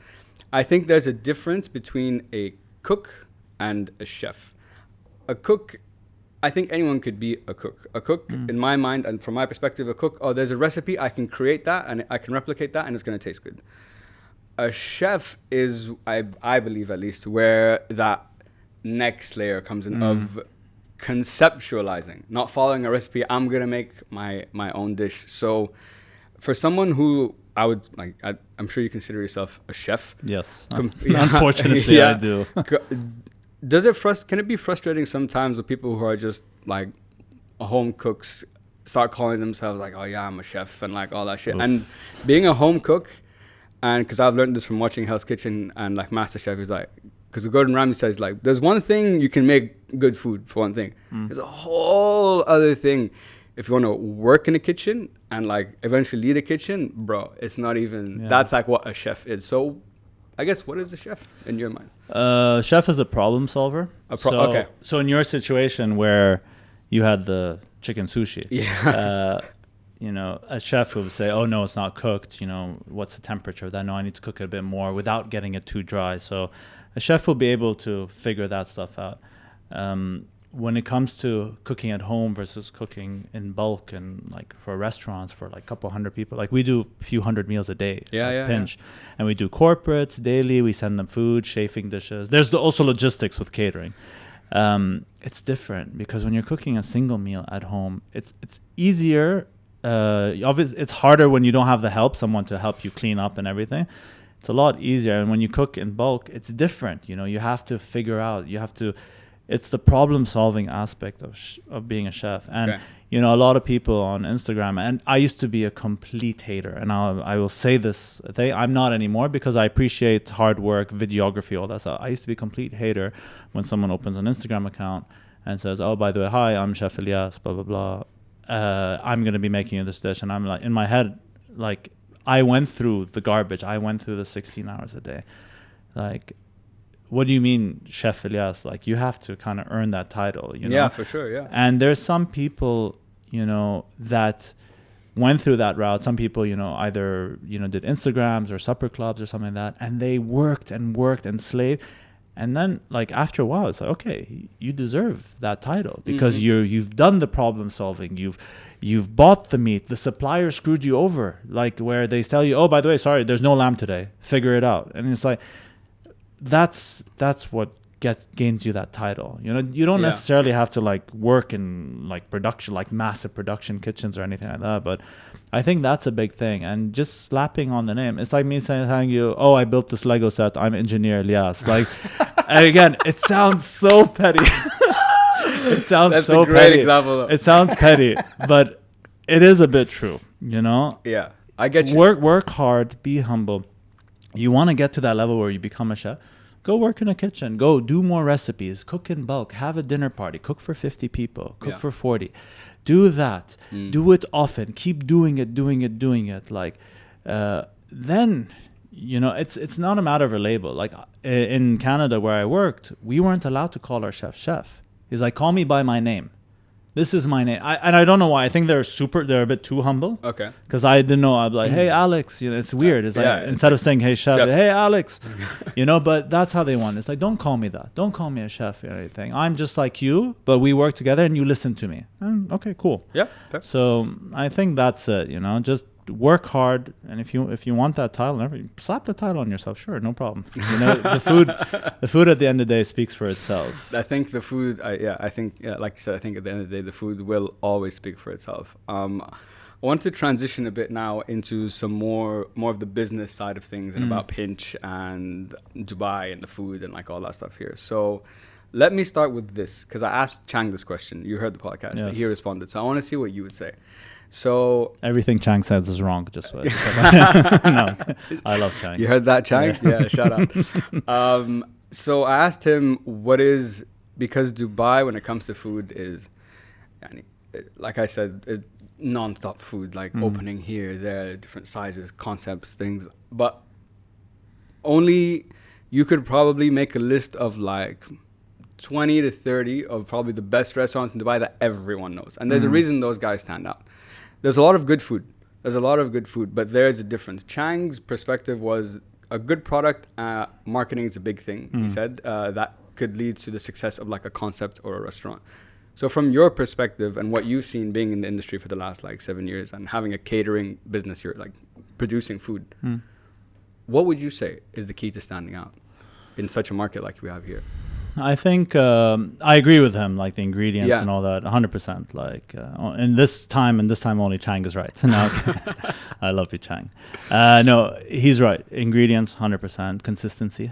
I think there's a difference between a cook and a chef. A cook. I think anyone could be a cook. A cook, in my mind and from my perspective, a cook, there's a recipe, I can create that and I can replicate that and it's going to taste good. A chef is, I believe at least, where that next layer comes in of conceptualizing, not following a recipe. I'm going to make my own dish. So for someone who I would like, I'm sure you consider yourself a chef. Yes. Unfortunately, I do. Can it be frustrating sometimes with people who are just like home cooks start calling themselves like, oh yeah, I'm a chef and like all that shit. Oof. And being a home cook, and because I've learned this from watching Hell's Kitchen and like MasterChef, is like, because Gordon Ramsay says like, there's one thing you can make good food for one thing. There's a whole other thing. If you want to work in a kitchen and like eventually lead a kitchen, bro, it's not even, that's like what a chef is. So I guess, what is a chef in your mind? Chef is a problem solver. Okay. So in your situation where you had the chicken sushi, a chef would say, oh, no, it's not cooked. What's the temperature of that? No, I need to cook it a bit more without getting it too dry. So a chef will be able to figure that stuff out. When it comes to cooking at home versus cooking in bulk and like for restaurants for like a couple hundred people, like we do a few hundred meals a day at Pinch. And we do corporates daily. We send them food, chafing dishes. There's also logistics with catering. It's different because when you're cooking a single meal at home, it's easier. Obviously, it's harder when you don't have the help, someone to help you clean up and everything. It's a lot easier. And when you cook in bulk, it's different. You have to figure out, you have to it's the problem-solving aspect of being a chef. And, you know, a lot of people on Instagram, and I used to be a complete hater, and I will say this, I'm not anymore because I appreciate hard work, videography, all that stuff. I used to be a complete hater when someone opens an Instagram account and says, oh, by the way, hi, I'm Chef Elias, blah, blah, blah. I'm going to be making you this dish. And I'm like, in my head, like, I went through the garbage. I went through the 16 hours a day. Like, what do you mean, Chef Elias? Like, you have to kind of earn that title, you know? Yeah, for sure, yeah. And there's some people, you know, that went through that route. Some people, you know, either, you know, did Instagrams or supper clubs or something like that. And they worked and slaved. And then, like, after a while, it's like, okay, you deserve that title because you've done the problem solving. You've bought the meat. The supplier screwed you over, like where they tell you, oh, by the way, sorry, there's no lamb today. Figure it out. And it's like, that's what gains you that title. You know, you don't necessarily have to like work in like production, like massive production kitchens or anything like that. But I think that's a big thing. And just slapping on the name, it's like me telling you, oh, I built this Lego set. I'm engineer Elias. Like, and again, it sounds so petty. It sounds That's so a great petty. example. It sounds petty, but it is a bit true. You know. Yeah, I get you. Work hard. Be humble. You want to get to that level where you become a chef, go work in a kitchen, go do more recipes, cook in bulk, have a dinner party, cook for 50 people, cook for 40. Do that. Do it often. Keep doing it. Like, then, you know, it's not a matter of a label. Like in Canada where I worked, we weren't allowed to call our chef. He's like, call me by my name. This is my name. And I don't know why. I think they're a bit too humble. Okay. Because I didn't know. I'd be like, hey, Alex. You know, it's weird. It's like, instead of saying, hey, chef, hey, Alex. You know, but that's how they want it. It's like, don't call me that. Don't call me a chef or anything. I'm just like you, but we work together and you listen to me. Okay, cool. Yeah. Fair. So I think that's it, you know, just work hard. And if you want that title, slap the title on yourself. Sure, no problem. You know, the food at the end of the day speaks for itself. I think the food, like you said, I think at the end of the day, the food will always speak for itself. I want to transition a bit now into some more of the business side of things and about Pinch and Dubai and the food and like all that stuff here. So let me start with this because I asked Chang this question. You heard the podcast. Yes. He responded. So I want to see what you would say. So everything Chang says is wrong. Just no, I love Chang. You heard that, Chang? Yeah, shout out. So I asked him because Dubai, when it comes to food, is, like I said, non-stop food, like opening here, there, different sizes, concepts, things. But only you could probably make a list of like 20 to 30 of probably the best restaurants in Dubai that everyone knows. And there's a reason those guys stand out. There's a lot of good food. But there's a difference. Chang's perspective was a good product. Marketing is a big thing, he said, that could lead to the success of like a concept or a restaurant. So from your perspective and what you've seen being in the industry for the last like 7 years and having a catering business here, like producing food, what would you say is the key to standing out in such a market like we have here? I think I agree with him, like the ingredients and all that, 100%. Like, in this time only, Chang is right. No, I love you, Chang. No, he's right. Ingredients, 100%. Consistency,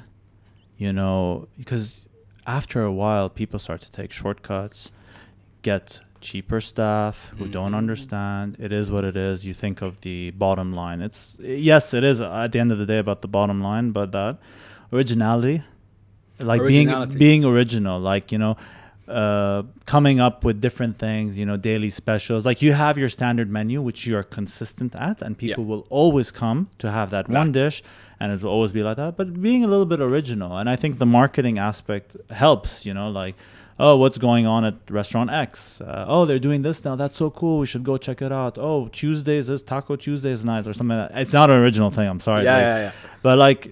you know, because after a while, people start to take shortcuts, get cheaper staff who don't understand. It is what it is. You think of the bottom line. It is at the end of the day about the bottom line, but that originality. Like being original, like, you know, coming up with different things, you know, daily specials. Like you have your standard menu, which you are consistent at, and people will always come to have that one dish, and it will always be like that. But being a little bit original, and I think the marketing aspect helps, you know, like, oh, what's going on at restaurant X? Oh, they're doing this now. That's so cool. We should go check it out. Oh, Tuesdays is Taco Tuesdays night or something like that. It's not an original thing. I'm sorry. But like,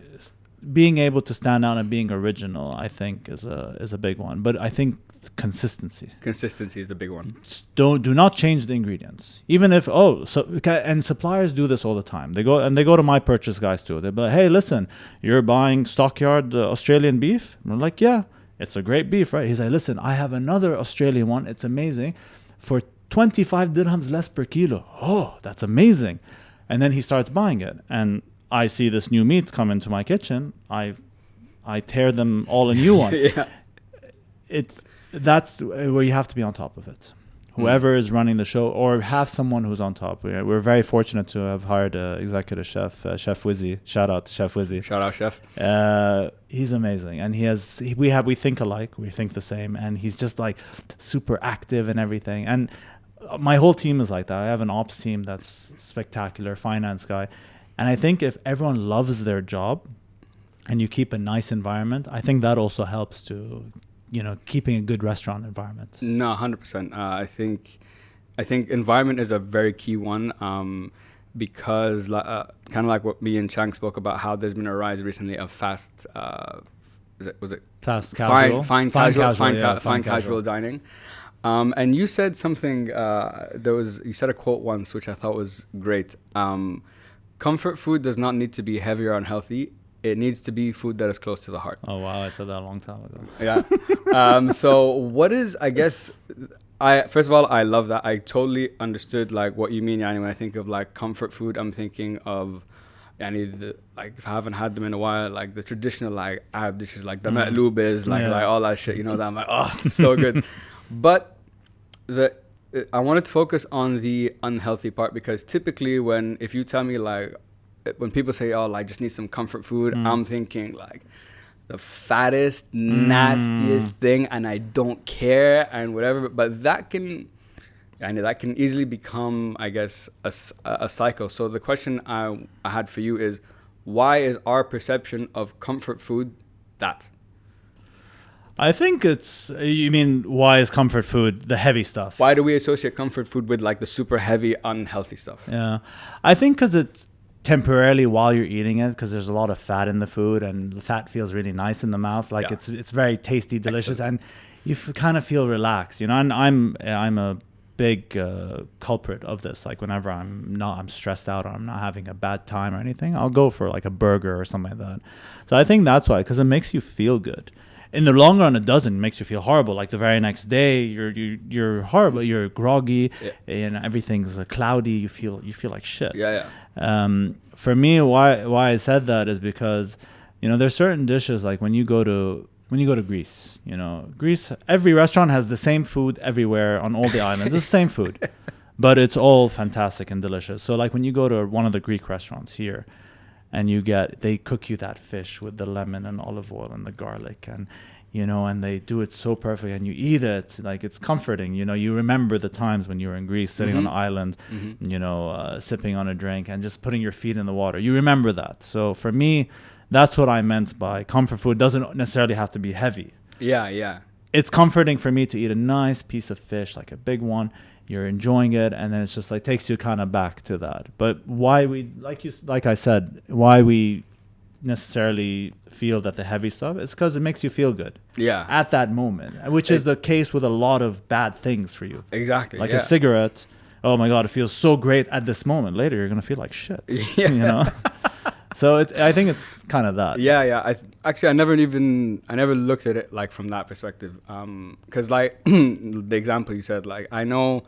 being able to stand out and being original, I think, is a big one. But I think consistency is the big one. Do not change the ingredients, even if and suppliers do this all the time. They go to my purchase guys too. They're like, hey, listen, you're buying Stockyard Australian beef. And I'm like, yeah, it's a great beef, right? He's like, listen, I have another Australian one. It's amazing, for 25 dirhams less per kilo. Oh, that's amazing. And then he starts buying it, and I see this new meat come into my kitchen. I tear them all a new one. That's where you have to be on top of it. Whoever is running the show, or have someone who's on top. We're very fortunate to have hired an executive chef, Chef Wizzy. Shout out to Chef Wizzy. Shout out, Chef. He's amazing, and we think alike. We think the same, and he's just like super active and everything. And my whole team is like that. I have an ops team that's spectacular, finance guy, and I think if everyone loves their job, and you keep a nice environment, I think that also helps to, keeping a good restaurant environment. No, 100%. I think environment is a very key one, because kind of like what me and Chang spoke about, how there's been a rise recently of fast, fast casual, fine casual dining. And you said something. You said a quote once, which I thought was great. Comfort food does not need to be heavy or unhealthy. It needs to be food that is close to the heart. Oh, wow. I said that a long time ago. Yeah. So what is, I guess, first of all, I love that. I totally understood like what you mean. Yani, when I think of like comfort food, I'm thinking of, if I haven't had them in a while, like the traditional like Arab dishes, like the ma'loubis, like all that shit, that I'm like, oh, so good. But I wanted to focus on the unhealthy part, because typically if you tell me like, when people say, oh, like just need some comfort food, I'm thinking like the fattest, nastiest thing, and I don't care and whatever. But that can easily become, I guess, a cycle. So the question I had for you is, why is our perception of comfort food that? I think you mean, why is comfort food the heavy stuff? Why do we associate comfort food with like the super heavy, unhealthy stuff? Yeah, I think because it's temporarily while you're eating it, because there's a lot of fat in the food, and the fat feels really nice in the mouth. Like it's very tasty, delicious. Excellent. And you kind of feel relaxed, And I'm a big culprit of this. Like whenever I'm stressed out or I'm not having a bad time or anything, I'll go for like a burger or something like that. So I think that's why, because it makes you feel good. In the long run, it doesn't. It makes you feel horrible. Like the very next day, you're horrible. You're groggy, and everything's cloudy. You feel like shit. For me, why I said that is because, there's certain dishes, like when you go to Greece, Greece, every restaurant has the same food everywhere on all the islands. It's the same food, but it's all fantastic and delicious. So like when you go to one of the Greek restaurants here, and they cook you that fish with the lemon and olive oil and the garlic, and and they do it so perfect, and you eat it like it's comforting. You remember the times when you were in Greece, sitting on the island, sipping on a drink and just putting your feet in the water. You remember that. So for me, that's what I meant by comfort food. It doesn't necessarily have to be heavy. Yeah. It's comforting for me to eat a nice piece of fish, like a big one. You're enjoying it, and then it's just like takes you kind of back to that. But why we like I said, why we necessarily feel that the heavy stuff is because it makes you feel good. Yeah. At that moment, which is the case with a lot of bad things for you. Exactly. Like a cigarette. Oh my God, it feels so great at this moment. Later, you're gonna feel like shit. Yeah. So I think it's kind of that. Yeah. I never looked at it like from that perspective. Because like the example you said, like I know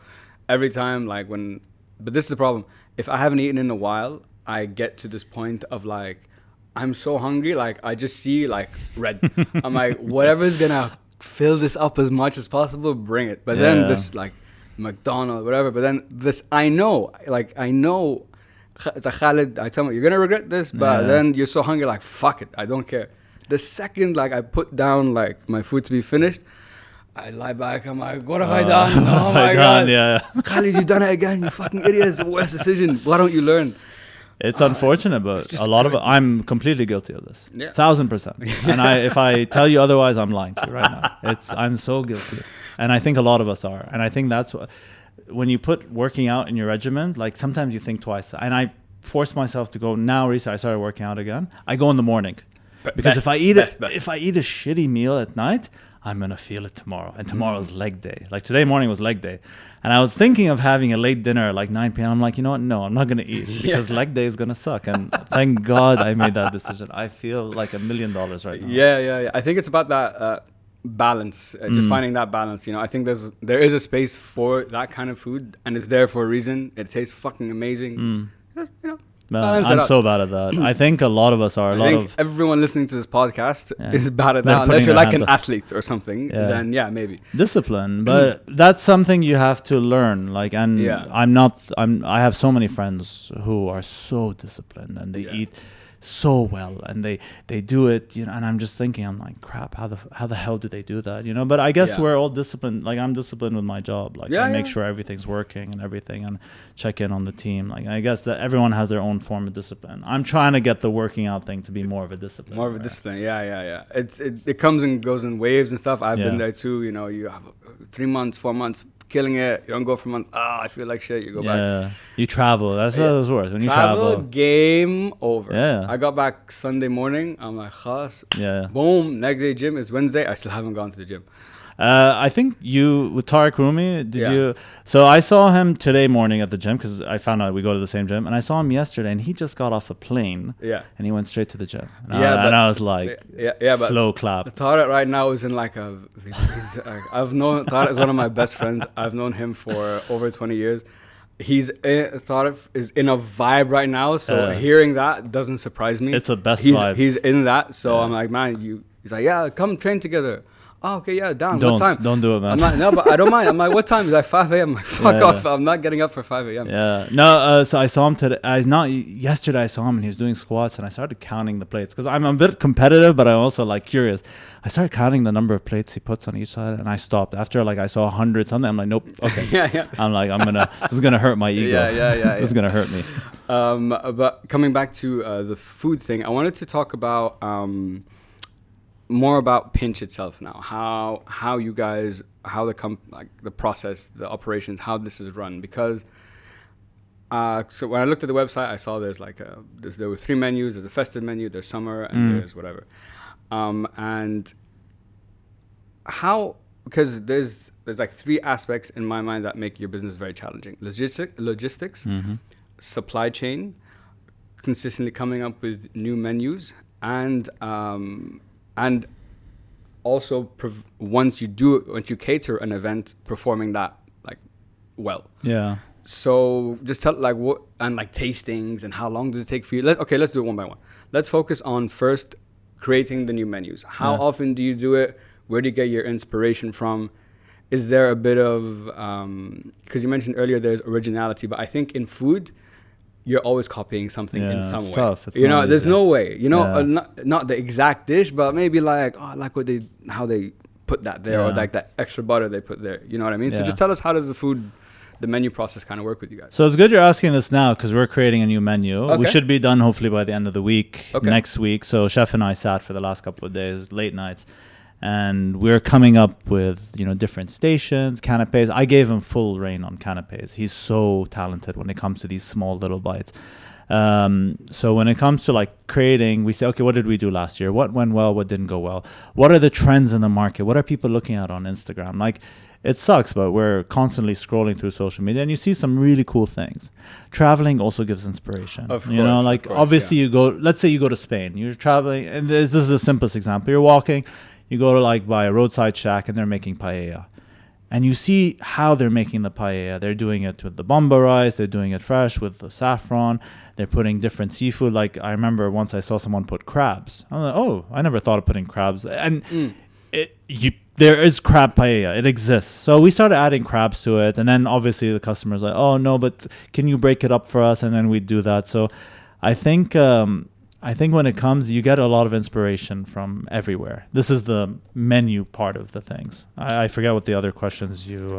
every time but this is the problem. If I haven't eaten in a while, I get to this point of like, I'm so hungry. Like I just see like red. I'm like, whatever's gonna fill this up as much as possible, bring it. But then this like McDonald's, whatever. But then this, I know. It's a Khalid, I tell me, you're going to regret this, but then you're so hungry, like, fuck it, I don't care. The second, like, I put down, like, my food to be finished, I lie back, I'm like, what have I done? Oh, my God. Khalid, you done it again, you fucking idiot. It's the worst decision. Why don't you learn? It's unfortunate, but a lot of it, I'm completely guilty of this. 1,000%. And if I tell you otherwise, I'm lying to you right now. I'm so guilty. And I think a lot of us are. And I think that's what... When you put working out in your regimen, like sometimes you think twice. And I force myself to go now. Recently, I started working out again. I go in the morning because if I eat a shitty meal at night, I'm gonna feel it tomorrow. And tomorrow's leg day. Like today morning was leg day, and I was thinking of having a late dinner at like 9 p.m. I'm like, you know what? No, I'm not gonna eat because leg day is gonna suck. And thank God I made that decision. I feel like $1 million right now. Yeah. I think it's about that. Balance, just finding that balance. I think there is a space for that kind of food, and it's there for a reason. It tastes fucking amazing. Man, I'm so bad at that. I think a lot of us are. I think everyone listening to this podcast is bad at They're that. Unless you're putting like their an hands athlete or something, then maybe. Discipline, but that's something you have to learn. Like, and I have so many friends who are so disciplined and they eat so well and they do it, you know, and I'm just thinking, I'm like, crap, how the hell do they do that, you know? But I guess we're all disciplined. Like, I'm disciplined with my job. Like, I make sure everything's working and everything, and check in on the team. Like, I guess that everyone has their own form of discipline. I'm trying to get the working out thing to be more of a discipline. More of a discipline. Yeah. It comes and goes in waves and stuff. I've been there too. You know, you have 3 months, 4 months killing it. You don't go for a month. I feel like shit. You go back. You travel. That's how it works. When you travel, game over. Yeah. I got back Sunday morning. I'm like, khas. Yeah. Boom. Next day gym is Wednesday. I still haven't gone to the gym. I think you with Tariq Rumi, did you? So I saw him today morning at the gym because I found out we go to the same gym, and I saw him yesterday, and he just got off a plane. Yeah. And he went straight to the gym. And I was like, slow clap. Tariq right now is in like I've known Tariq is one of my best friends. I've known him for over 20 years. Tariq is in a vibe right now, so hearing that doesn't surprise me. It's the best vibe. He's in that, so I'm like, man, he's like, come train together. Oh, okay, down. What time? Don't do it, man. I'm like, no, but I don't mind. I'm like, what time? He's like, 5 a.m. I'm like, fuck off. I'm not getting up for 5 a.m. Yeah. No, so I saw him today. Yesterday I saw him and he was doing squats, and I started counting the plates because I'm a bit competitive, but I'm also like curious. I started counting the number of plates he puts on each side, and I stopped. After like I saw 100 something, I'm like, nope, okay. I'm like, this is going to hurt my ego. This is going to hurt me. But coming back to the food thing, I wanted to talk about... more about Pinch itself now, how you guys, how the process, the operations, how this is run. Because so when I looked at the website, I saw there were 3 menus. There's a festive menu, there's summer, and there's whatever. And how, because there's like 3 aspects in my mind that make your business very challenging: logistics, supply chain, consistently coming up with new menus, and also once you cater an event, performing that like well. Yeah. So just tell like what, and like tastings, and how long does it take for you? Let's do it one by one. Let's focus on first creating the new menus. How often do you do it? Where do you get your inspiration from? Is there a bit of because you mentioned earlier there's originality, but I think in food you're always copying something in some way. Tough. You know, there's no way. You know, not the exact dish, but maybe like, I like how they put that there, or like that extra butter they put there. You know what I mean? So just tell us, how does the menu process kind of work with you guys? So it's good you're asking this now, because we're creating a new menu. Okay. We should be done hopefully by the end of the week, next week. So Chef and I sat for the last couple of days, late nights, and we're coming up with, different stations, canapes. I gave him full reign on canapes. He's so talented when it comes to these small little bites. So when it comes to like creating, we say, okay, what did we do last year? What went well? What didn't go well? What are the trends in the market? What are people looking at on Instagram? Like, it sucks, but we're constantly scrolling through social media, and you see some really cool things. Traveling also gives inspiration. Of course, obviously you go, let's say you go to Spain, you're traveling, and this is the simplest example. You're walking, you go to like by a roadside shack, and they're making paella. And you see how they're making the paella. They're doing it with the bomba rice. They're doing it fresh with the saffron. They're putting different seafood. Like, I remember once I saw someone put crabs. I'm like, oh, I never thought of putting crabs. And there is crab paella. It exists. So we started adding crabs to it. And then obviously the customer's like, oh, no, but can you break it up for us? And then we do that. So I think when it comes, you get a lot of inspiration from everywhere. This is the menu part of the things. I forget what the other questions you...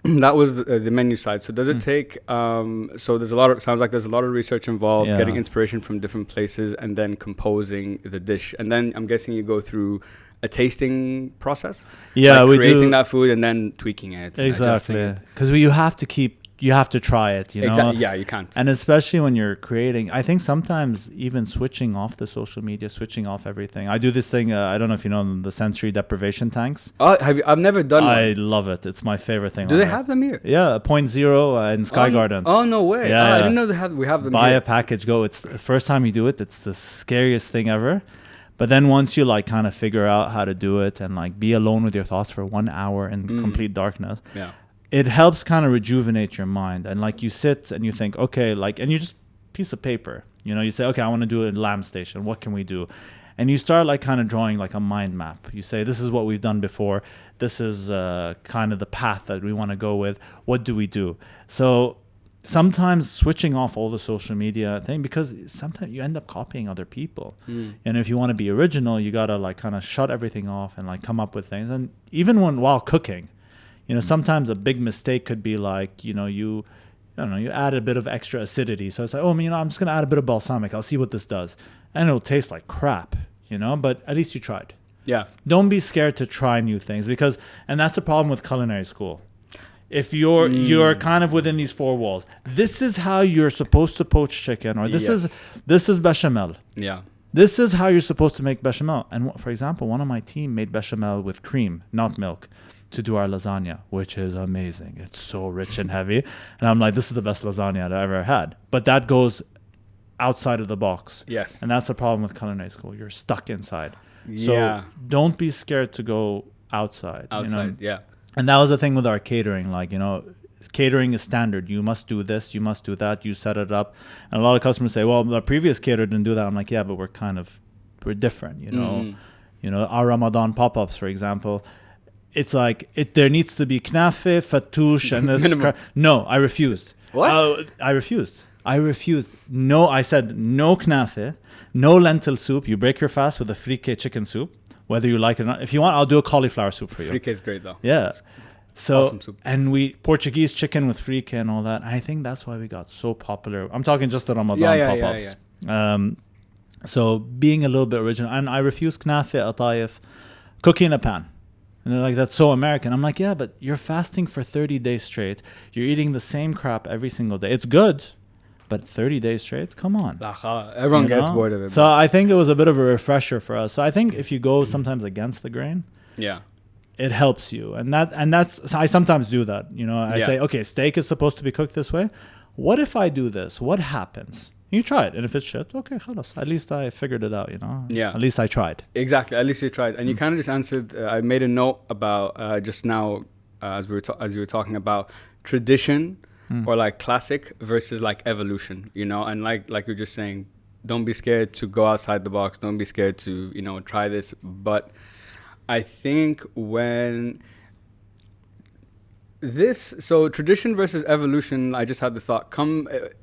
that was the menu side. So does it take... so there's sounds like there's a lot of research involved, getting inspiration from different places, and then composing the dish. And then I'm guessing you go through a tasting process? Yeah, like creating that food and then tweaking it. Exactly. Because you have to try it, Exactly. Yeah, you can't. And especially when you're creating, I think sometimes even switching off the social media, switching off everything. I do this thing, I don't know if you know them, the sensory deprivation tanks. Oh, I've never done one. I love it. It's my favorite thing. Do they have them here? Yeah, 0.0 in Sky Gardens. Oh, no way. Yeah, I didn't know we have them Buy here. a package, go. It's the first time you do it, it's the scariest thing ever. But then once you like kind of figure out how to do it and like be alone with your thoughts for 1 hour in complete darkness. Yeah. It helps kind of rejuvenate your mind, and like you sit and you think, okay, like, and you just piece of paper. You know, you say, okay, I want to do a lamb station. What can we do? And you start like kind of drawing like a mind map. You say, this is what we've done before. This is kind of the path that we want to go with. What do we do? So sometimes switching off all the social media thing, because sometimes you end up copying other people. And if you want to be original, you got to like kind of shut everything off and like come up with things. And even while cooking, you know, sometimes a big mistake could be like, you know, you add a bit of extra acidity. So it's like, oh, you know, I'm just going to add a bit of balsamic. I'll see what this does. And it'll taste like crap, you know, but at least you tried. Yeah. Don't be scared to try new things and that's the problem with culinary school. If you're kind of within these four walls, this is how you're supposed to poach chicken, or this is bechamel. Yeah. This is how you're supposed to make bechamel. And for example, one of my team made bechamel with cream, not milk, to do our lasagna, which is amazing. It's so rich and heavy. And I'm like, this is the best lasagna I've ever had. But that goes outside of the box. Yes. And that's the problem with culinary school. You're stuck inside. Yeah. So don't be scared to go outside. Outside, you know? yeah. And that was the thing with our catering. Like, you know, catering is standard. You must do this. You must do that. You set it up. And a lot of customers say, well, the previous caterer didn't do that. I'm like, yeah, but we're different, you know. You know, our Ramadan pop-ups, for example, it's like, there needs to be knafe, fattoush, and this. No, I refused. What? I refused. No, I said no knafe, no lentil soup. You break your fast with a frike chicken soup, whether you like it or not. If you want, I'll do a cauliflower soup for you. Frike is great, though. Yeah. So, awesome soup. And Portuguese chicken with frike and all that. And I think that's why we got so popular. I'm talking just the Ramadan pop-ups. Yeah. So being a little bit original. And I refuse knafe, atayef, cooking in a pan. And they're like, that's so American. I'm like, yeah, but you're fasting for 30 days straight. You're eating the same crap every single day. It's good, but 30 days straight? Come on. Everyone gets bored of it. So I think it was a bit of a refresher for us. So I think if you go sometimes against the grain, it helps you. And that's I sometimes do that. You know, I say, okay, steak is supposed to be cooked this way. What if I do this? What happens? You try it, and if it's shit, okay, khalas. At least I figured it out, you know? Yeah. At least I tried. Exactly. At least you tried. And you kind of just answered, I made a note about just now, as you were talking about tradition or like classic versus like evolution, you know? And like you're just saying, don't be scared to go outside the box. Don't be scared to, you know, try this. But I think when so tradition versus evolution, I just had this thought,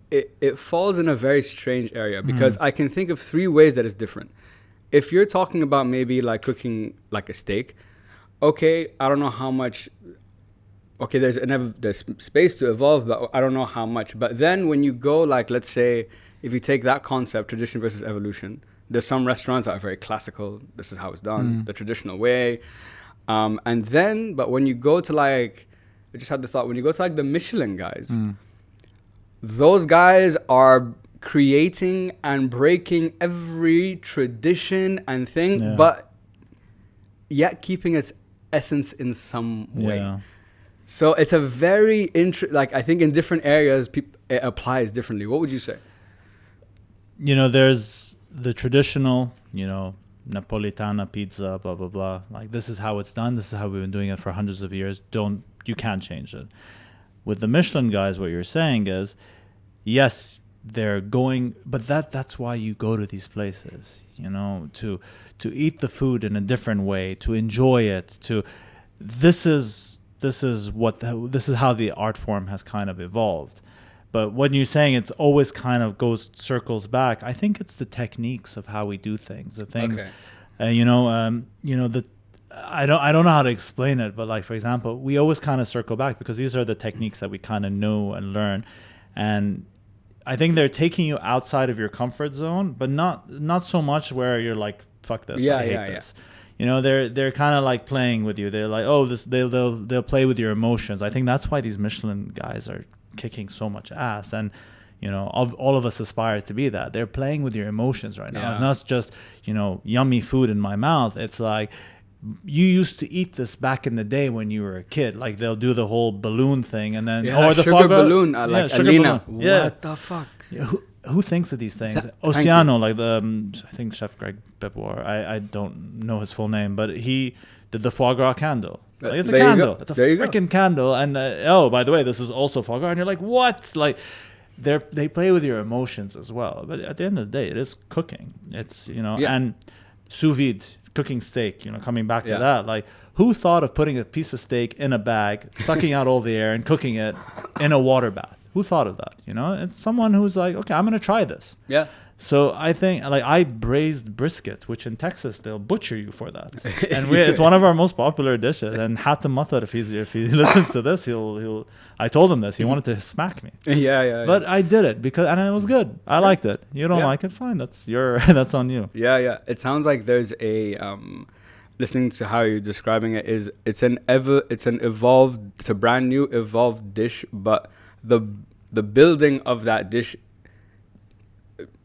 it falls in a very strange area because I can think of three ways that it's different. If you're talking about maybe like cooking like a steak, okay, I don't know how much, okay, there's space to evolve, but I don't know how much. But then when you go like, let's say, if you take that concept, tradition versus evolution, there's some restaurants that are very classical. This is how it's done, the traditional way. And then, but when you go to like, I just had the thought, when you go to like the Michelin guys, those guys are creating and breaking every tradition and thing, but yet keeping its essence in some way. Yeah. So it's a very like I think in different areas it applies differently. What would you say? You know, there's the traditional, you know, Napolitana pizza, blah blah blah. Like this is how it's done. This is how we've been doing it for hundreds of years. You can't change it. With the Michelin guys, what you're saying is, yes, they're going, but that's why you go to these places, you know, to eat the food in a different way, to enjoy it. This is how the art form has kind of evolved. But when you're saying it's always kind of circles back, I think it's the techniques of how we do things. The things, I don't know how to explain it, but like, for example, we always kind of circle back because these are the techniques that we kind of know and learn. And I think they're taking you outside of your comfort zone, but not so much where you're like, fuck this, I hate this. You know, they're kind of like playing with you. They're like, oh, they'll play with your emotions. I think that's why these Michelin guys are kicking so much ass. And, you know, all of us aspire to be that. They're playing with your emotions right now. Yeah. And not just, you know, yummy food in my mouth. It's like, you used to eat this back in the day when you were a kid. Like they'll do the whole balloon thing and then or the sugar balloon, like Alina. What the fuck? Yeah, who thinks of these things? Oceano, like I think Chef Greg Beboir. I don't know his full name, but he did the foie gras candle. Like it's a candle. It's a freaking candle. And by the way, this is also foie gras. And you're like, what? Like, they play with your emotions as well. But at the end of the day, it is cooking. It's, and sous vide, cooking steak, coming back to that, like, who thought of putting a piece of steak in a bag, sucking out all the air and cooking it in a water bath? Who thought of that? It's someone who's like, okay, I'm going to try this. Yeah. So I think, like, I braised brisket, which in Texas they'll butcher you for that, and it's one of our most popular dishes. And Hatem Matar, if he listens to this, he'll. I told him this. He wanted to smack me. But I did it and it was good. I liked it. You don't like it, fine. That's on you. Yeah. It sounds like there's a listening to how you're describing it, it's a brand new evolved dish, but the building of that dish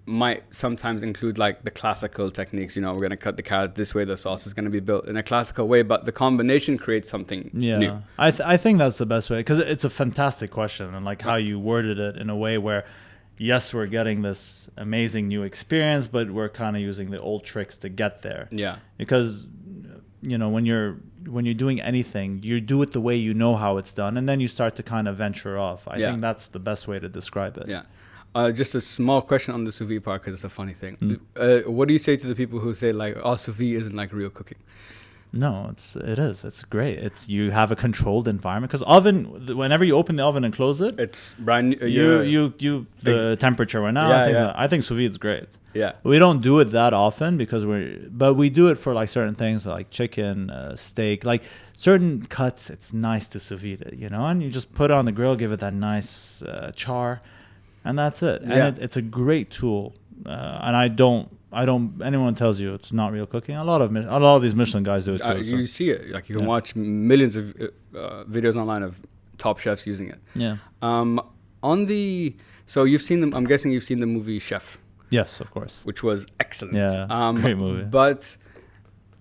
might sometimes include like the classical techniques. We're going to cut the carrot this way, the sauce is going to be built in a classical way, but the combination creates something new. I think that's the best way, because it's a fantastic question, and like how you worded it in a way where, yes, we're getting this amazing new experience, but we're kind of using the old tricks to get there. Yeah. Because when you're doing anything, you do it the way you know how it's done, and then you start to kind of venture off. I think that's the best way to describe it. Yeah. Just a small question on the sous vide part, because it's a funny thing. What do you say to the people who say like, "Oh, sous vide isn't like real cooking"? No, it is. It's great. You have a controlled environment, because oven, whenever you open the oven and close it, it's brand new. The temperature right now. I think sous vide is great. Yeah, we don't do it that often but we do it for like certain things like chicken, steak, like certain cuts. It's nice to sous vide it, and you just put it on the grill, give it that nice char. And that's it. And it's a great tool. And I don't. Anyone tells you it's not real cooking, a lot of these Michelin guys do it too. You see it. Like, you can watch millions of videos online of top chefs using it. Yeah. So you've seen them. I'm guessing you've seen the movie Chef. Yes, of course. Which was excellent. Yeah. Great movie. But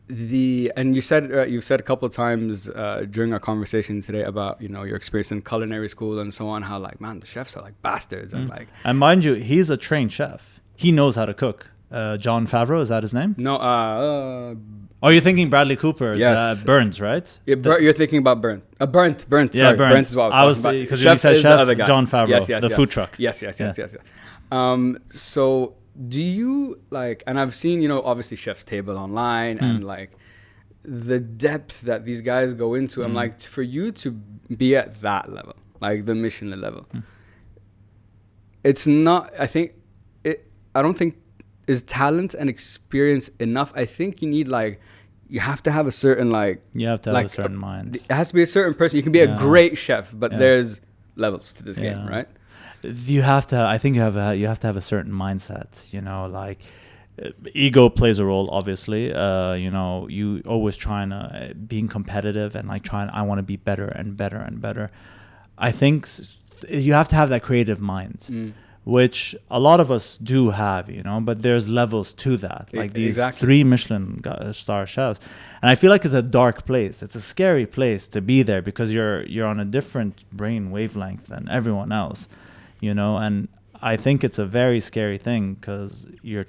you've said a couple of times during our conversation today about your experience in culinary school and so on, how like, man, the chefs are like bastards. And mind you, he's a trained chef. He knows how to cook. Jon Favreau, is that his name? No. Oh, you're thinking Bradley Cooper? Yes. Burns, right? You're thinking about Burnt. Burnt. Yeah, Sorry, Burnt is what I was talking about. Because you said chef, Jon Favreau, yes, food truck. Yes. So do you like? And I've seen obviously Chef's Table online and like the depth that these guys go into. I'm like, for you to be at that level, like the Michelin level, it's not. I don't think is talent and experience enough. I think you have to have a certain a certain mind. It has to be a certain person. You can be a great chef, but there's levels to this game, right? You have to. I think you have to have a certain mindset. Ego plays a role, obviously. You always trying to being competitive and I want to be better and better and better. I think you have to have that creative mind, which a lot of us do have, but there's levels to that. Like these 3 Michelin star chefs. And I feel like it's a dark place. It's a scary place to be there, because you're on a different brain wavelength than everyone else, and I think it's a very scary thing, because you're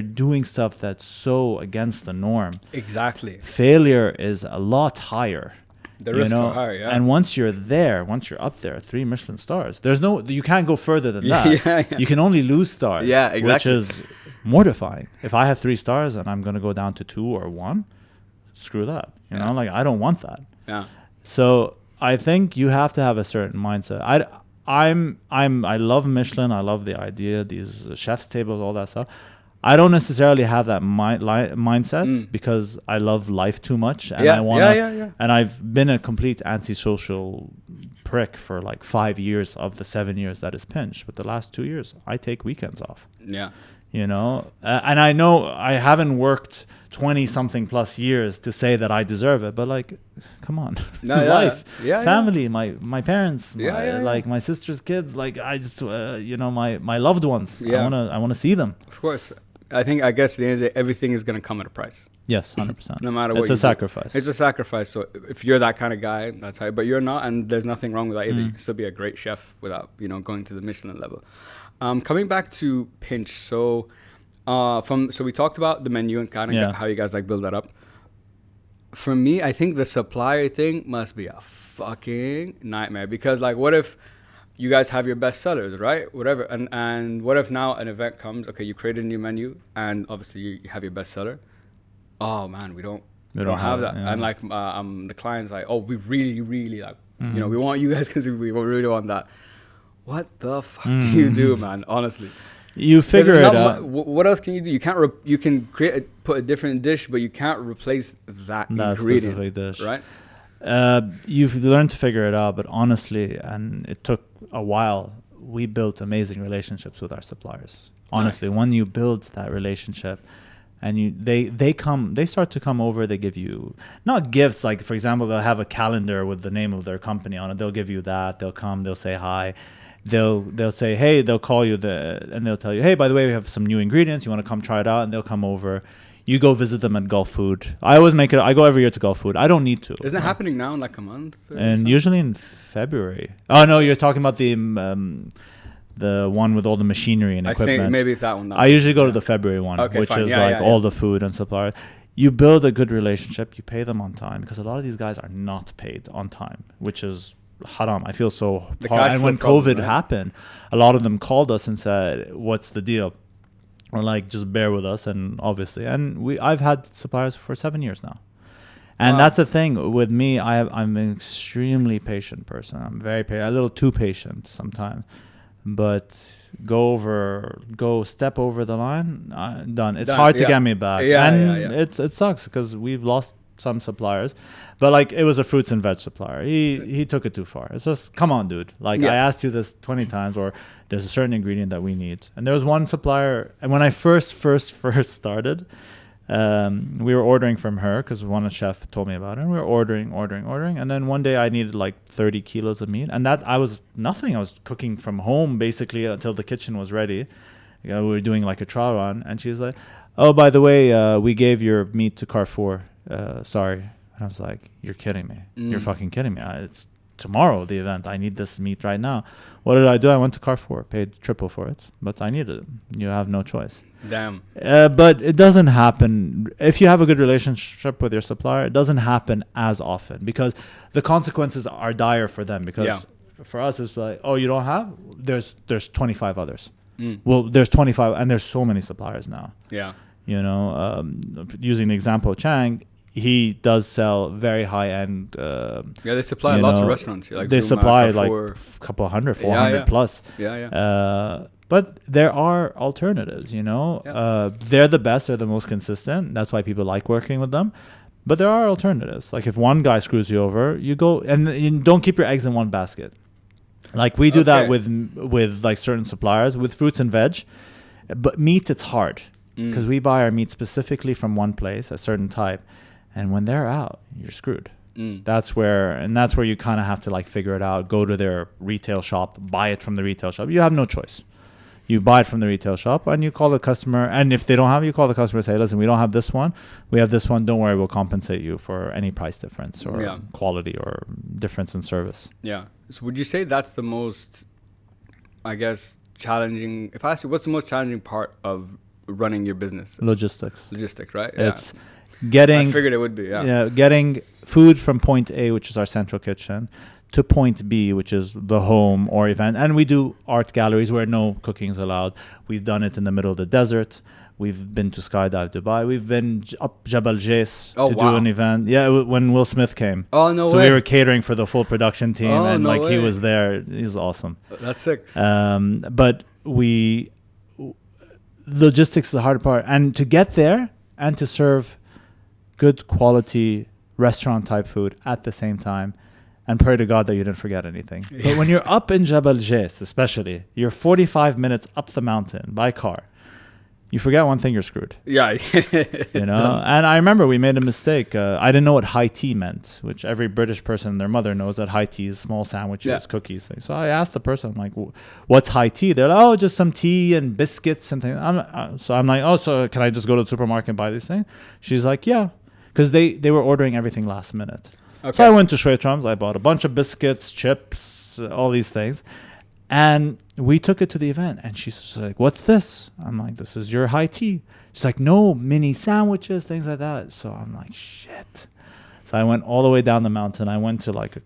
doing stuff that's so against the norm. Exactly. Failure is a lot higher. The risks are higher, yeah. And once you're up there, 3 Michelin stars, you can't go further than that. You can only lose stars. Yeah, exactly. Which is mortifying. If I have 3 stars and I'm going to go down to 2 or 1, screw that. I don't want that. Yeah. So I think you have to have a certain mindset. I love Michelin. I love the idea, these chef's tables, all that stuff. I don't necessarily have that mindset because I love life too much, and I want to. And I've been a complete antisocial prick for like 5 years of the 7 years that is Pinch. But the last 2 years, I take weekends off. Yeah. And I know I haven't worked 20-something plus years to say that I deserve it, but like, come on, life, family, my parents, my sister's kids, like I just, my loved ones. Yeah. I want to see them. Of course. I guess at the end of the day, everything is going to come at a price. Yes, 100%. No matter what. It's a sacrifice. It's a sacrifice. So if you're that kind of guy, that's how. But you're not, and there's nothing wrong with that either. You can still be a great chef without, going to the Michelin level. Coming back to Pinch, so we talked about the menu and kind of how you guys build that up. For me, I think the supplier thing must be a fucking nightmare, because what if you guys have your best sellers, right? Whatever. And what if now an event comes, okay, you created a new menu and obviously you have your best seller. Oh man, we don't have that. Yeah. And like the client's like, oh, we really like, you know, we want you guys because we really want that. What the fuck do you do, man? Honestly. You figure it out. What else can you do? You can't. You can put a different dish, but you can't replace that ingredient, specific dish, right? You've learned to figure it out, but honestly, and it took a while. We built amazing relationships with our suppliers. Honestly, nice. When you build that relationship, and they start to come over. They give you not gifts, like for example, they'll have a calendar with the name of their company on it. They'll give you that. They'll come. They'll say hi. They'll say, hey, they'll call you and they'll tell you, hey, by the way, we have some new ingredients. You want to come try it out? And they'll come over. You go visit them at Gulf Food. I go every year to Gulf Food. I don't need to. Isn't it happening now in like a month? And usually in February. Oh no, you're talking about the one with all the machinery and equipment. I think maybe it's that one. I usually go to the February one, which is all the food and suppliers. You build a good relationship. You pay them on time because a lot of these guys are not paid on time, which is haram. I feel so hard. And when COVID happened, a lot of them called us and said, what's the deal? Or like, just bear with us. And obviously, I've had suppliers for 7 years now. And that's the thing with me. I'm an extremely patient person. I'm very patient, a little too patient sometimes. But go step over the line, done. It's hard to get me back. It sucks because we've lost some suppliers, but like it was a fruits and veg supplier. He took it too far. It's just, come on, dude. Like I asked you this 20 times, or there's a certain ingredient that we need. And there was one supplier, and when I first started, we were ordering from her because one chef told me about it. And we were ordering, and then one day I needed like 30 kilos of meat, and that I was nothing. I was cooking from home basically until the kitchen was ready. We were doing like a trial run, and she was like, "Oh, by the way, we gave your meat to Carrefour. Sorry." And I was like, "You're kidding me. You're fucking kidding me. It's tomorrow, the event. I need this meat right now." What did I do? I went to Carrefour, paid triple for it, but I needed it. You have no choice. Damn. But it doesn't happen. If you have a good relationship with your supplier, it doesn't happen as often because the consequences are dire for them. Because for us, it's like, oh, you don't have? There's 25 others. Well, there's 25, and there's so many suppliers now. Yeah. You know, using the example of Chang, he does sell very high-end. They supply lots of restaurants. Like they supply like a couple hundred, 400 plus. But there are alternatives, you know. They're the best. They're the most consistent. That's why people like working with them. But there are alternatives. Like if one guy screws you over, you go and you don't keep your eggs in one basket. Like we do that with like certain suppliers with fruits and veg. But meat, it's hard because we buy our meat specifically from one place, a certain type. And when they're out, you're screwed. That's where you kind of have to like figure it out. Go to their retail shop, buy it from the retail shop. You have no choice. You buy it from the retail shop and you call the customer. And if they don't have it, you call the customer and say, listen, we don't have this one. We have this one. Don't worry, we'll compensate you for any price difference or quality or difference in service. Yeah. So would you say that's the most, I guess, challenging? If I ask you, what's the most challenging part of running your business? Logistics, right? It's getting. I figured it would be. Getting food from point A, which is our central kitchen, to point B, which is the home or event. And we do art galleries where no cooking is allowed. We've done it in the middle of the desert. We've been to Skydive Dubai. We've been up Jabal Jais to do an event. Yeah, when Will Smith came. Oh, no way. So we were catering for the full production team, and he was there. He's awesome. That's sick. But logistics is the hard part. And to get there and to serve good quality restaurant type food at the same time, and pray to God that you didn't forget anything. But when you're up in Jabal Jais, especially, you're 45 minutes up the mountain by car. You forget one thing, you're screwed. Yeah. You know? Done. And I remember we made a mistake. I didn't know what high tea meant, which every British person and their mother knows that high tea is small sandwiches, cookies. So I asked the person, I'm like, what's high tea? They're like, oh, just some tea and biscuits and things. So I'm like, oh, so can I just go to the supermarket and buy these things? She's like, yeah. Because they were ordering everything last minute. Okay. So I went to Schwetrams. I bought a bunch of biscuits, chips, all these things. And we took it to the event. And she's like, what's this? I'm like, this is your high tea. She's like, no, mini sandwiches, things like that. So I'm like, shit. So I went all the way down the mountain. I went to like a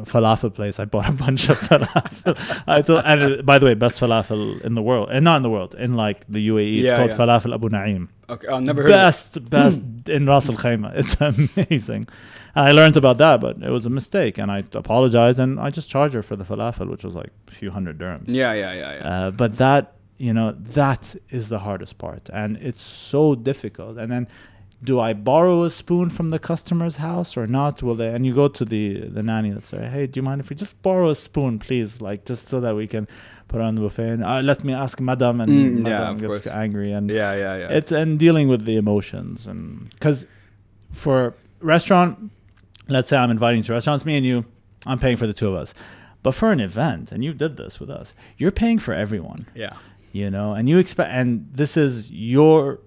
falafel place. I bought a bunch of falafel. And by the way, best falafel in the world, and not in the world, in like the UAE. It's called Falafel Abu Naim. Okay, I've never heard of it. Best in Ras Al Khaimah. It's amazing. And I learned about that, but it was a mistake. And I apologized, and I just charged her for the falafel, which was like a few hundred dirhams. Yeah. But that, that is the hardest part. And it's so difficult. And then, do I borrow a spoon from the customer's house or not? Will they? And you go to the nanny that's there. Hey, do you mind if we just borrow a spoon, please? Like, just so that we can put it on the buffet. And let me ask madam, and madam gets angry. And it's and dealing with the emotions, and because for restaurant, let's say I'm inviting you to restaurants, me and you, I'm paying for the two of us. But for an event, and you did this with us, you're paying for everyone. Yeah. And you expect, and this is your,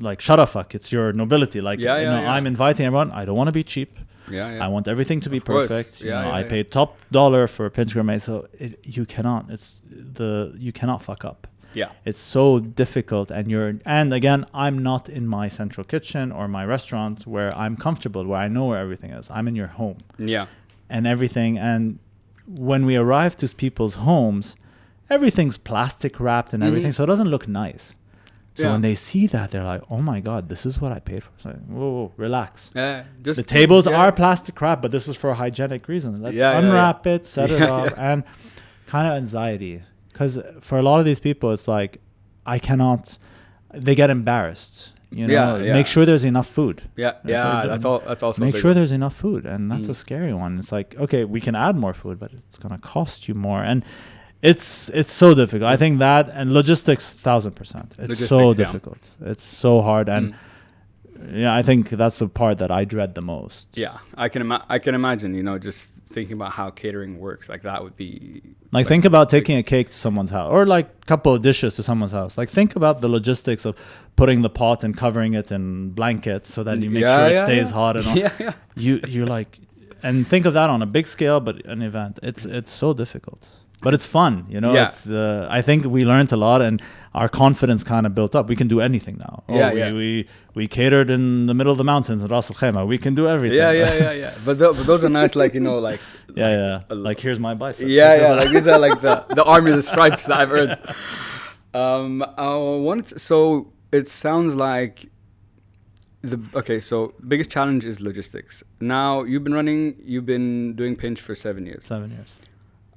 like, sharafak, it's your nobility. Like, I'm inviting everyone. I don't want to be cheap. I want everything to be perfect. I paid top dollar for Pinch Gourmet, so you cannot fuck up. Yeah, it's so difficult, and again, I'm not in my central kitchen or my restaurant where I'm comfortable, where I know where everything is. I'm in your home. Yeah, and everything. And when we arrive to people's homes, everything's plastic wrapped and everything, so it doesn't look nice. So when they see that, they're like, "Oh my God, this is what I paid for." It's like, whoa, relax. The tables are plastic wrapped, but this is for a hygienic reason. Let's unwrap it, set it up, and kind of anxiety. Because for a lot of these people, it's like, they get embarrassed. Make sure there's enough food. That's also make sure there's enough food, and that's a scary one. It's like, okay, we can add more food, but it's gonna cost you more, and it's so difficult. I think that, and logistics, 1,000%. It's so difficult. It's so hard, and I think that's the part that I dread the most. Yeah, I can imagine. Just thinking about how catering works, like that would be. Like think about taking a cake to someone's house, or like a couple of dishes to someone's house. Like think about the logistics of putting the pot and covering it in blankets so that you make sure it stays hot and all. You're like, and think of that on a big scale, but an event. It's so difficult. But it's fun, It's. I think we learned a lot, and our confidence kind of built up. We can do anything now. We catered in the middle of the mountains in Ras Al Khaimah. We can do everything. Yeah. But those are nice, like like here's my biceps. Like these are like the army of the stripes that I've heard. So it sounds like so biggest challenge is logistics. Now you've been doing Pinch for 7 years. 7 years.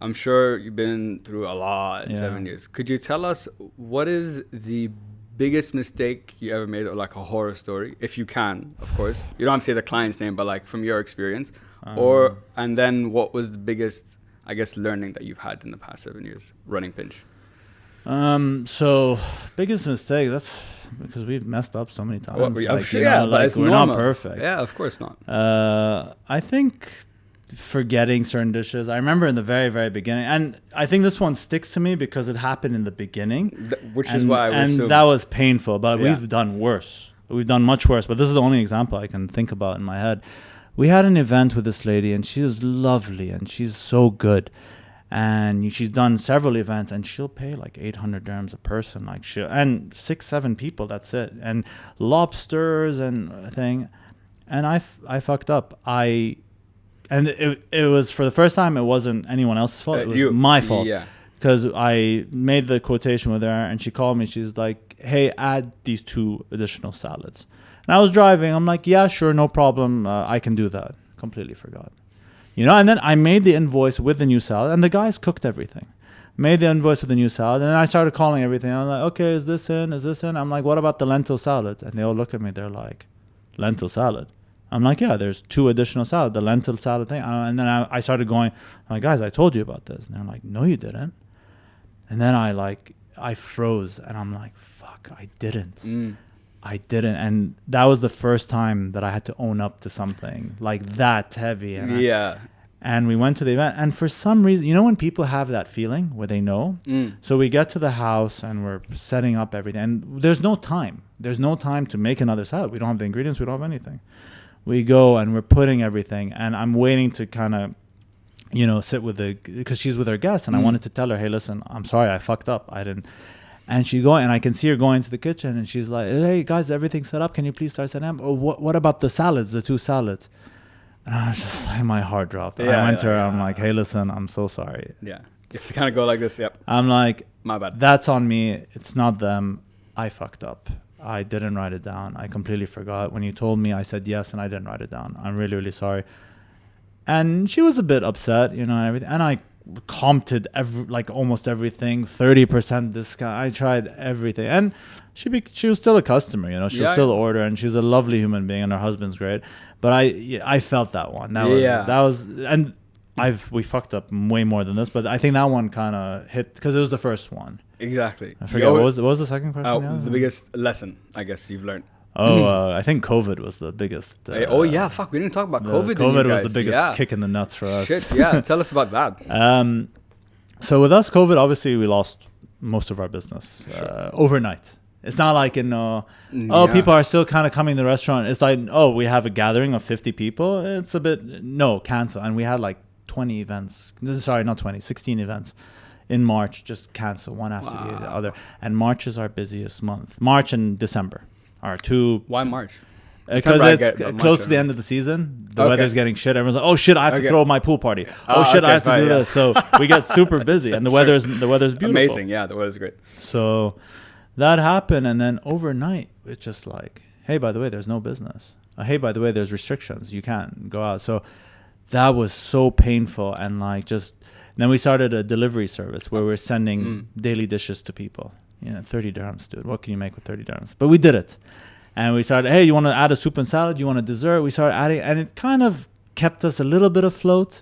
I'm sure you've been through a lot in 7 years. Could you tell us what is the biggest mistake you ever made, or like a horror story, if you can, of course? You don't have to say the client's name, but like from your experience. And then what was the biggest, I guess, learning that you've had in the past 7 years running Pinch? So biggest mistake, that's because we've messed up so many times. Well, but it's we're normal. Not perfect. Yeah, of course not. I think forgetting certain dishes. I remember in the very, very beginning, and I think this one sticks to me because it happened in the beginning, is why I was that was painful. But we've done worse. We've done much worse. But this is the only example I can think about in my head. We had an event with this lady, and she was lovely, and she's so good, and she's done several events, and she'll pay like 800 dirhams a person, and 6-7 people. That's it, and lobsters and a thing, and I fucked up. And it was, for the first time, it wasn't anyone else's fault. It was my fault. Yeah. Because I made the quotation with her, and she called me. She's like, hey, add these 2 additional salads. And I was driving. I'm like, yeah, sure, no problem. I can do that. Completely forgot. And then I made the invoice with the new salad, and the guys cooked everything. Made the invoice with the new salad, and then I started calling everything. I'm like, okay, is this in? Is this in? I'm like, what about the lentil salad? And they all look at me. They're like, lentil salad? I'm like, yeah, there's 2 additional salad, the lentil salad thing. And then I started going, I'm like, guys, I told you about this. And they're like, no, you didn't. And then I froze, and I'm like, fuck, I didn't. I didn't. And that was the first time that I had to own up to something like that heavy. And we went to the event, and for some reason, when people have that feeling where they know. So we get to the house, and we're setting up everything, and there's no time. There's no time to make another salad. We don't have the ingredients. We don't have anything. We go, and we're putting everything, and I'm waiting to kind of, sit with because she's with her guests, and I wanted to tell her, hey, listen, I'm sorry, I fucked up. I didn't. And she going, and I can see her going to the kitchen, and she's like, hey, guys, everything's set up. Can you please start setting up? Oh, what about the salads, the 2 salads? And I was just like, my heart dropped. Yeah, I went to her. yeah. I'm like, hey, listen, I'm so sorry. Yeah. You have to kind of go like this. Yep. I'm like, My bad. that's on me. It's not them. I fucked up. I didn't write it down. I completely forgot. When you told me, I said yes, and I didn't write it down. I'm really, really sorry. And she was a bit upset, you know, and everything. And I comped almost everything. 30% discount. I tried everything. And she was still a customer, you know. She'll still order, and she's a lovely human being, and her husband's great. But I felt that one. We fucked up way more than this, but I think that one kind of hit because it was the first one. Exactly. I forget what was the second question? The biggest lesson I guess you've learned. I think COVID was the biggest. We didn't talk about COVID. COVID was the biggest kick in the nuts for us. Shit, yeah. Tell us about that. So with us, COVID, obviously we lost most of our business overnight. It's not like people are still kind of coming to the restaurant. It's like, we have a gathering of 50 people. It's a bit, cancel. And we had like 20 events. Sorry, not 20, 16 events in March. Just cancel one after the other. And March is our busiest month. March and December are two. Why March? Because it's close to the end of the season. The weather's getting shit. Everyone's like, oh shit, I have to throw my pool party. I have to do this. So we get super busy. And the weather's beautiful. Amazing. Yeah, the weather's great. So that happened, and then overnight, it's just like, hey, by the way, there's no business. Hey, by the way, there's restrictions. You can't go out. So that was so painful, and then we started a delivery service where we're sending daily dishes to people. 30 dirhams, dude. What can you make with 30 dirhams? But we did it. And we started, hey, you want to add a soup and salad? You want a dessert? We started adding, and it kind of kept us a little bit afloat,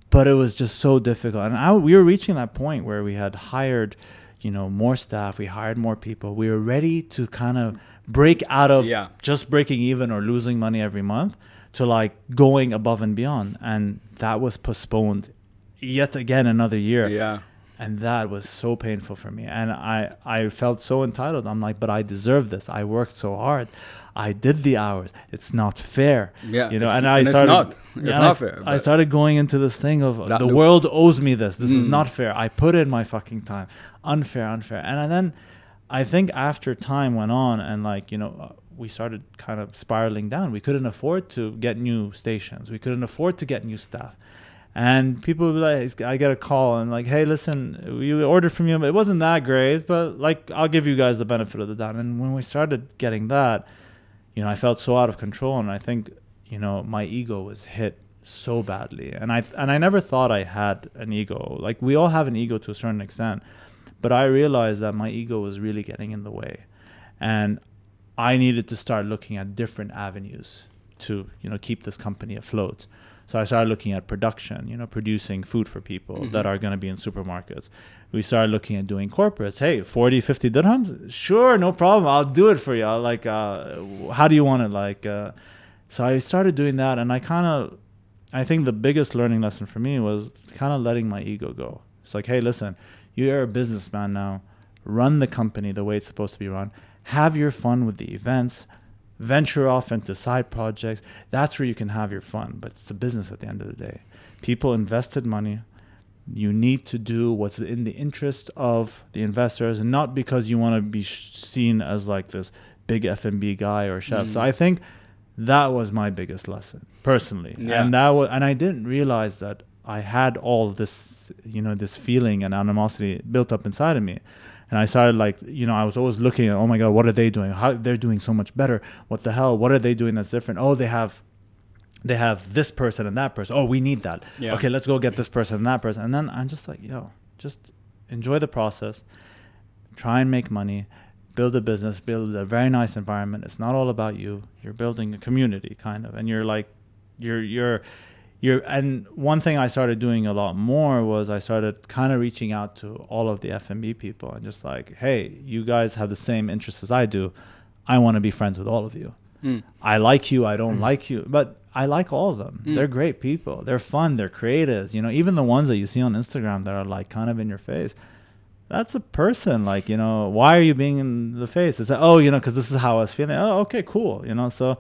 but it was just so difficult. And we were reaching that point where we had hired more staff, we hired more people. We were ready to kind of break out of just breaking even or losing money every month to going above and beyond. And that was postponed yet again another year. Yeah. And that was so painful for me. And I felt so entitled. I'm like, but I deserve this. I worked so hard. I did the hours. It's not fair. Yeah. It's not fair. I started going into this thing of the world owes me this. This is not fair. I put in my fucking time. Unfair. And then I think after time went on and we started kind of spiraling down. We couldn't afford to get new stations. We couldn't afford to get new staff. And people would be like, I get a call and hey, listen, we ordered from you, but it wasn't that great, but I'll give you guys the benefit of the doubt. And when we started getting that, I felt so out of control. And I think, my ego was hit so badly. And I never thought I had an ego. We all have an ego to a certain extent. But I realized that my ego was really getting in the way. And I needed to start looking at different avenues to, keep this company afloat. So I started looking at production, producing food for people that are going to be in supermarkets. We started looking at doing corporates. Hey, 40, 50 dirhams? Sure, no problem. I'll do it for you. How do you want it? So I started doing that. And I think the biggest learning lesson for me was kind of letting my ego go. It's like, hey, listen, you're a businessman now. Run the company the way it's supposed to be run. Have your fun with the events. Venture off into side projects. That's where you can have your fun. But it's a business at the end of the day. People invested money. You need to do what's in the interest of the investors, and not because you want to be seen as this big F&B guy or chef. So I think that was my biggest lesson personally. Yeah. And I didn't realize that I had all this, this feeling and animosity built up inside of me. And I started I was always looking at, oh my God, what are they doing? How they're doing so much better. What the hell? What are they doing that's different? Oh, they have this person and that person. Oh, we need that. Yeah. Okay, let's go get this person and that person. And then I'm just just enjoy the process. Try and make money. Build a business. Build a very nice environment. It's not all about you. You're building a community kind of. And and one thing I started doing a lot more was I started kind of reaching out to all of the F&B people and just hey, you guys have the same interests as I do. I want to be friends with all of you. I like you. I don't like you, but I like all of them. They're great people. They're fun. They're creatives. Even the ones that you see on Instagram that are kind of in your face. That's a person. Why are you being in the face? It's because this is how I was feeling. Oh, okay, cool. So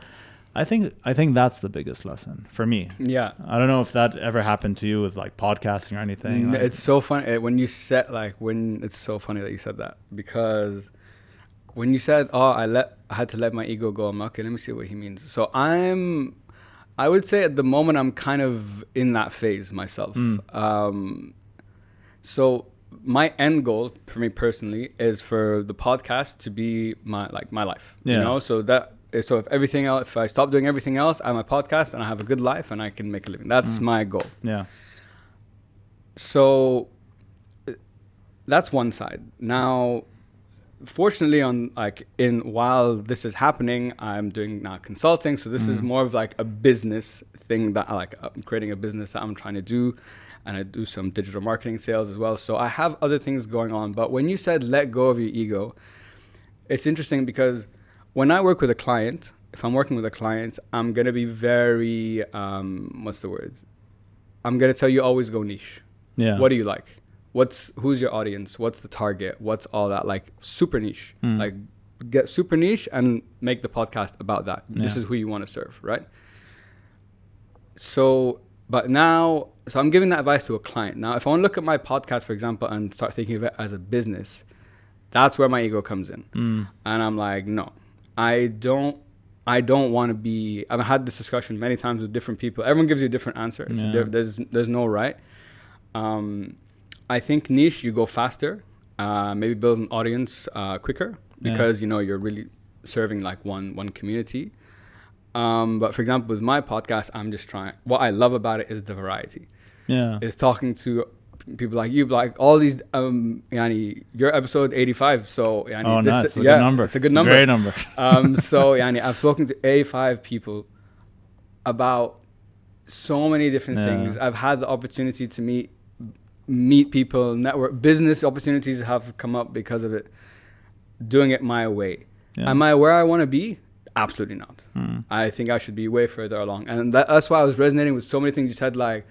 I think that's the biggest lesson for me. Yeah. I don't know if that ever happened to you with podcasting or anything. It's so funny when you said it's so funny that you said that, because when you said, I had to let my ego go, I'm like, okay, let me see what he means. So I'm I would say at the moment I'm kind of in that phase myself. So my end goal for me personally is for the podcast to be my life. Yeah. You know, so if I stop doing everything else, I have my podcast and I have a good life and I can make a living. That's my goal. Yeah. So that's one side. Now, fortunately, while this is happening, I'm doing now consulting. So this is more of like a business thing that I'm creating a business that I'm trying to do, and I do some digital marketing sales as well. So I have other things going on. But when you said let go of your ego, it's interesting because when I work with a client, if I'm working with a client, I'm gonna be very what's the word? I'm gonna tell you always go niche. Yeah. What do you like? Who's your audience? What's the target? What's all that? Like super niche. Like get super niche and make the podcast about that. Yeah. This is who you want to serve, right? So I'm giving that advice to a client. Now, if I want to look at my podcast, for example, and start thinking of it as a business, that's where my ego comes in. And I'm like, no, I don't want to be. I've had this discussion many times with different people. Everyone gives you a different answer. There's no right. I think niche, you go faster, maybe build an audience quicker because you're really serving like one community. But for example, with my podcast, I'm just trying. What I love about it is the variety. Yeah, it's talking to people like you, like all these. Your episode 85. So nice. It's a good number. It's a good number. Great number. So I've spoken to 85 people about so many different things. I've had the opportunity to meet people, network, business opportunities have come up because of it. Doing it my way. Yeah. Am I where I want to be? Absolutely not. I think I should be way further along. And that's why I was resonating with so many things you said. Like,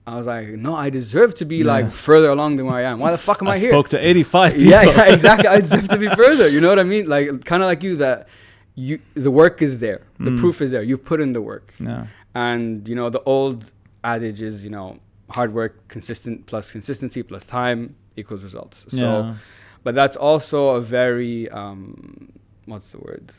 I was like, no, I deserve to be like further along than where I am. Why the fuck am I here? I spoke to 85 people. Yeah, exactly. I deserve to be further. You know what I mean? Like, kind of like you, that the work is there. The proof is there. You've put in the work. Yeah. And, the old adage is, hard work, consistency plus time equals results. So, but that's also a very, what's the word?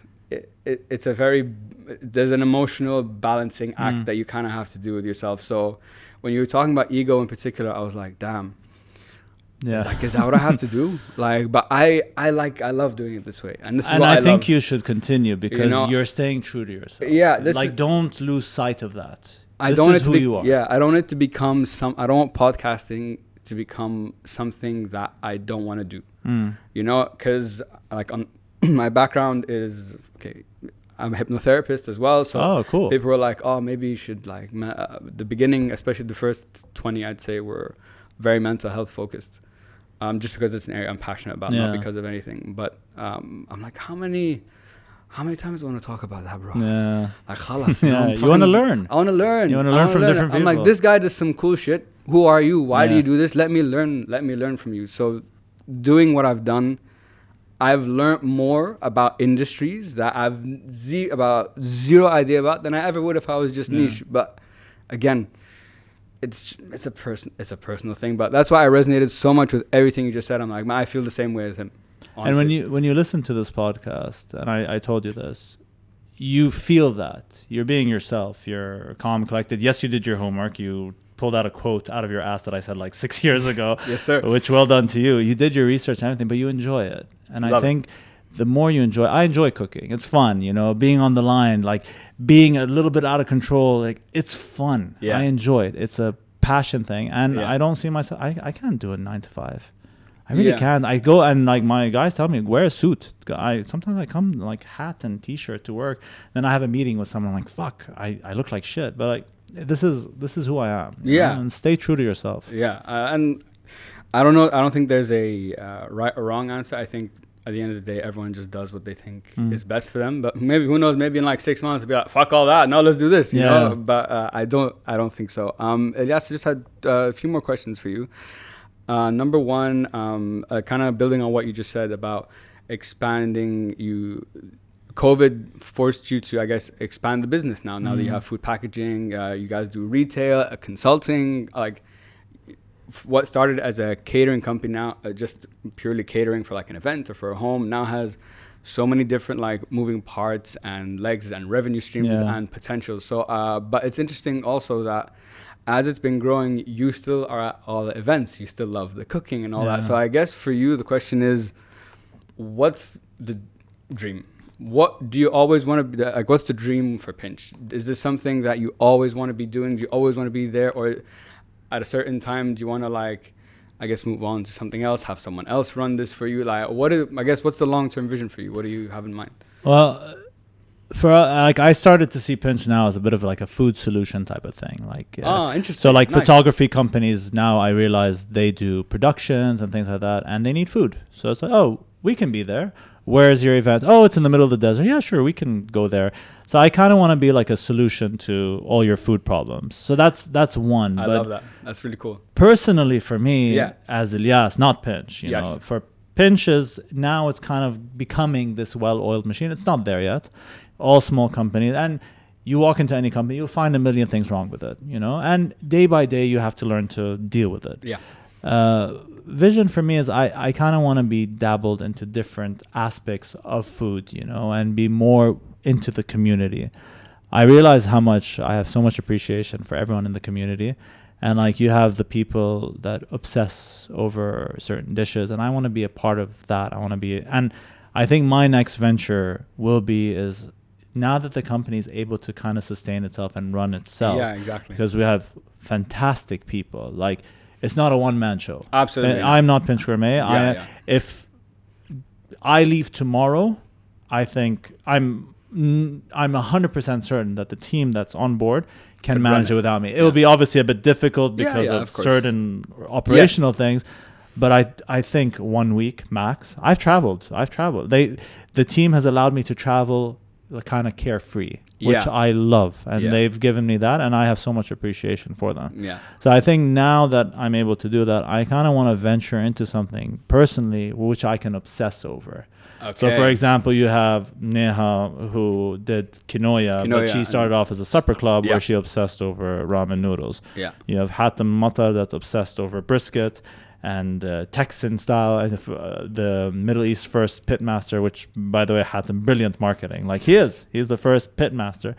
There's an emotional balancing act that you kind of have to do with yourself. So when you were talking about ego in particular, I was like, damn. Yeah. Is that what I have to do? Like, but I love doing it this way. And this is what I think love. You should continue because you're staying true to yourself. Yeah. Don't lose sight of that. I don't want it to become I don't want podcasting to become something that I don't want to do. Because like on my background is I'm a hypnotherapist as well. So cool. People were like, oh, maybe you should the beginning, especially the first 20, I'd say were very mental health focused. Just because it's an area I'm passionate about, not because of anything. But I'm like, how many times do I want to talk about that, bro? Yeah. Like, khalas, you want to learn. I want to learn. You want to learn from different people. I'm like, this guy does some cool shit. Who are you? Why do you do this? Let me learn from you. So doing what I've done, I've learned more about industries that I've zero idea about than I ever would if I was just niche. But again, it's a personal thing. But that's why I resonated so much with everything you just said. I'm like, man, I feel the same way as him. Honestly. And when you listen to this podcast, and I told you this, you feel that you're being yourself. You're calm, collected. Yes, you did your homework. You pulled out a quote out of your ass that I said like 6 years ago. Yes, sir. Which well done to you. You did your research and everything, but you enjoy it. And I think the more you enjoy, I enjoy cooking. It's fun, being on the line, like being a little bit out of control. Like it's fun. Yeah. I enjoy it. It's a passion thing. And I don't see myself, I can't do it 9 to 5. I really can't. I go and like my guys tell me, wear a suit. Sometimes I come like hat and t-shirt to work. Then I have a meeting with someone. I'm like, fuck, I look like shit. But like, this is who I am. And stay true to yourself. Yeah. And I don't know. I don't think there's a right or wrong answer. I think at the end of the day, everyone just does what they think is best for them. But maybe, who knows, maybe in like 6 months they'll be like, fuck all that. No, let's do this. You know? But I don't think so. Elias, I just had a few more questions for you. Number one, kind of building on what you just said about expanding. COVID forced you to, I guess, expand the business now. Now that you have food packaging, you guys do retail, consulting. Like, what started as a catering company now, just purely catering for like an event or for a home, now has so many different like moving parts and legs and revenue streams and potentials. So, but it's interesting also that as it's been growing, you still are at all the events. You still love the cooking and all that. So I guess for you, the question is, what's the dream? What do you always want to be, like, what's the dream for Pinch? Is this something that you always want to be doing? Do you always want to be there? Or at a certain time, do you want to, like, I guess, move on to something else, have someone else run this for you? Like, what's the long-term vision for you? What do you have in mind? Well, I started to see Pinch now as a bit of like a food solution type of thing. Like, interesting. So like photography companies now, I realize they do productions and things like that, and they need food. So it's like, oh, we can be there. Where's your event? Oh, it's in the middle of the desert. Yeah, sure, we can go there. So I kind of want to be like a solution to all your food problems. So that's one. I love that. That's really cool. Personally, for me, as Elias, not Pinch, you know, for Pinches, now it's kind of becoming this well-oiled machine. It's not there yet. All small companies. And you walk into any company, you'll find a million things wrong with it, you know. And day by day, you have to learn to deal with it. Yeah. Vision for me is I kind of want to be dabbled into different aspects of food, you know, and be more into the community. I realize how much I have so much appreciation for everyone in the community. And like you have the people that obsess over certain dishes, and I want to be a part of that. And I think my next venture is now that the company is able to kind of sustain itself and run itself. Yeah, exactly. Because we have fantastic people. Like, it's not a one-man show. Absolutely. I'm not Pinch Gourmet. If I leave tomorrow, I think I'm 100% certain that the team that's on board can manage it without me. It will be obviously a bit difficult because of certain operational things, but I think 1 week max. I've traveled. The team has allowed me to travel kind of carefree, which I love, and they've given me that, and I have so much appreciation for them. Yeah. So I think now that I'm able to do that, I kind of want to venture into something personally which I can obsess over. Okay. So, for example, you have Neha, who did quinoa, but she started off as a supper club where she obsessed over ramen noodles. Yeah. You have Hatem Matar that obsessed over brisket and Texan style, and the Middle East first pitmaster, which, by the way, Hatem, brilliant marketing. Like, he's the first pitmaster,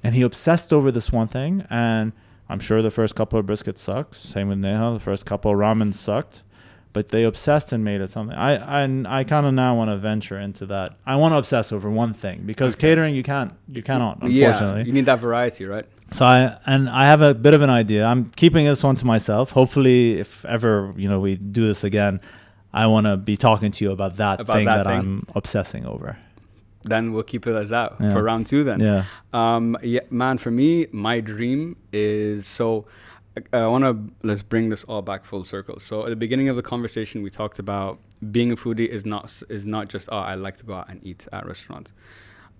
and he obsessed over this one thing, and I'm sure the first couple of briskets sucked. Same with Neha, the first couple of ramen sucked. But they obsessed and made it something. I kind of now want to venture into that. I want to obsess over one thing, because catering you cannot, unfortunately. Yeah, you need that variety, right? So I have a bit of an idea. I'm keeping this one to myself. Hopefully, if ever we do this again, I want to be talking to you about that thing that I'm obsessing over. Then we'll keep it as that for round 2. Then, man. For me, my dream is let's bring this all back full circle. So at the beginning of the conversation, we talked about being a foodie is not just, I like to go out and eat at restaurants.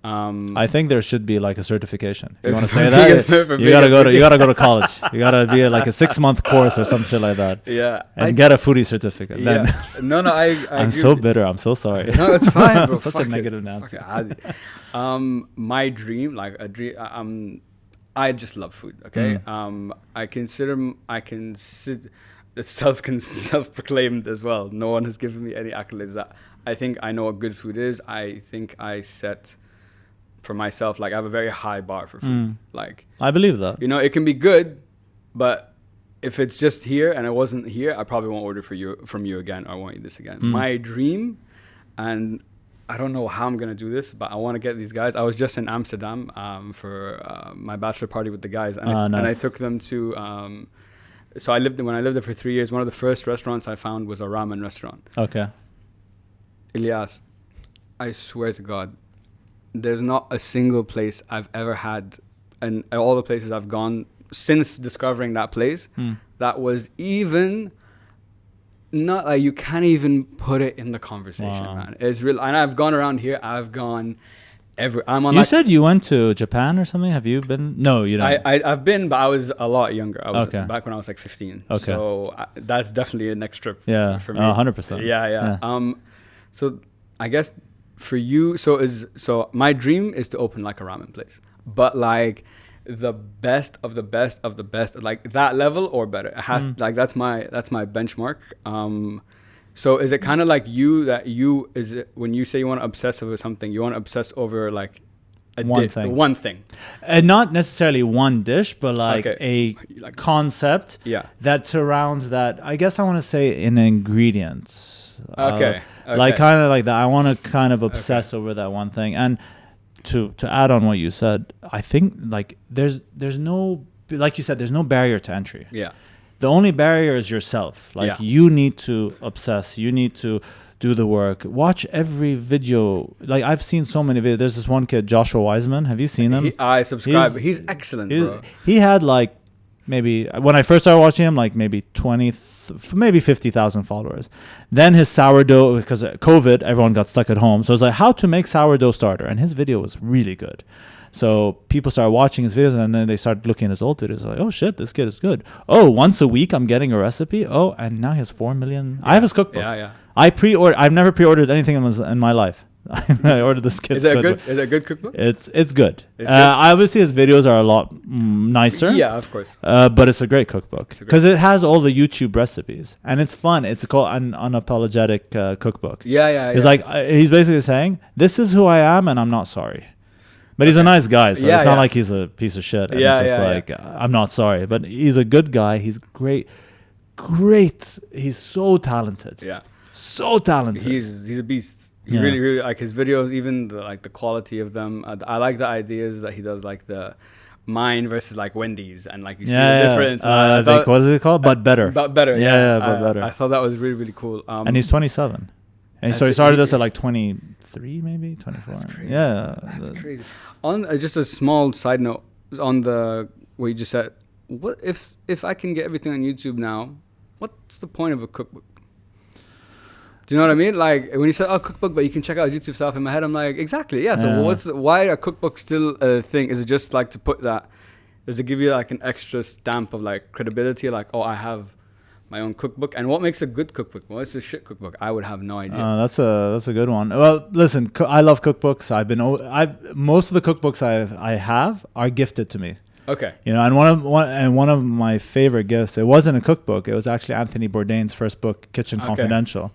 I think there should be like a certification. You want to say that? You gotta go to college. You gotta be like a 6-month course or something like that. Yeah, and get a foodie certificate. Yeah. Then no, I'm so bitter. I'm so sorry. No, it's fine, bro. Such a negative answer. My dream, like a dream. I just love food. Okay. It's self-proclaimed as well. No one has given me any accolades. That I think I know what good food is. I think I set for myself, like, I have a very high bar for food. Like, I believe that. It can be good, but if it's just here and it wasn't here, I probably won't order from you again. Or I won't eat this again. My dream, and I don't know how I'm going to do this, but I want to get these guys. I was just in Amsterdam for my bachelor party with the guys. And I took them to... so when I lived there for 3 years, one of the first restaurants I found was a ramen restaurant. Okay. Elias, I swear to God, there's not a single place I've ever had, and all the places I've gone since discovering that place, that was even... not like, you can't even put it in the conversation, man. It's real. And I've gone around here. I've gone You said you went to Japan or something. Have you been? No, you don't. I've been, but I was a lot younger. I was back when I was like 15. Okay. So that's definitely a next trip for me. 100%. Yeah. So I guess for you, so my dream is to open like a ramen place, but like the best of the best of the best, like that level or better. It has like that's my benchmark. So is it kind of like you that you is it when you say you want to obsess over something, you want to obsess over like One thing. one thing, And not necessarily one dish, but like Okay. a Like- concept yeah. that surrounds that. I guess I want to say in ingredients. Okay. Like kind of like that. I want to kind of obsess over that one thing. And to add on what you said, I think like there's no, like you said, there's no barrier to entry. Yeah. The only barrier is yourself. Like Yeah. you need to obsess. You need to do the work. Watch every video. Like I've seen so many videos. There's this one kid, Joshua Wiseman. Have you seen him? I subscribe. He's excellent, bro. He had like maybe when I first started watching him, like maybe 50,000 followers. Then his sourdough, because of COVID, everyone got stuck at home. So it's like how to make sourdough starter, and his video was really good. So people started watching his videos, and then they started looking at his old videos. Like, oh shit, this kid is good. Oh, once a week I'm getting a recipe. Oh, and now he has 4 million. I have his cookbook. Yeah. I've never pre-ordered anything in my life. I ordered this kid's Is it cookbook. good? Is it a good cookbook? It's good. It's good? Obviously, his videos are a lot nicer. Yeah, of course. But it's a great cookbook because it has all the YouTube recipes and it's fun. It's called an unapologetic cookbook. Yeah. He's like he's basically saying, "This is who I am, and I'm not sorry." But he's a nice guy, so it's not like he's a piece of shit. And it's just like I'm not sorry, but he's a good guy. He's great. He's so talented. Yeah. So talented. He's a beast. He really like his videos, even the quality of them. I like the ideas that he does, like the mine versus like Wendy's, and like you see the difference. What is it called? But better. But better. Yeah, but better. I thought that was really, really cool. And he's 27. And so he started this at like 23, maybe 24. That's crazy. Yeah, that's crazy. On just a small side note on the what you just said. What if I can get everything on YouTube now? What's the point of a cookbook? Do you know what I mean? Like when you said, "Oh, cookbook," but you can check out YouTube stuff. In my head, I'm like, exactly, yeah. So why are cookbooks still a thing? Is it just like to put that? Does it give you like an extra stamp of like credibility? Like, oh, I have my own cookbook. And what makes a good cookbook? What's a shit cookbook? I would have no idea. That's a good one. Well, listen, I love cookbooks. Most of the cookbooks I have are gifted to me. Okay. You know, and one of my favorite gifts. It wasn't a cookbook. It was actually Anthony Bourdain's first book, Kitchen Confidential.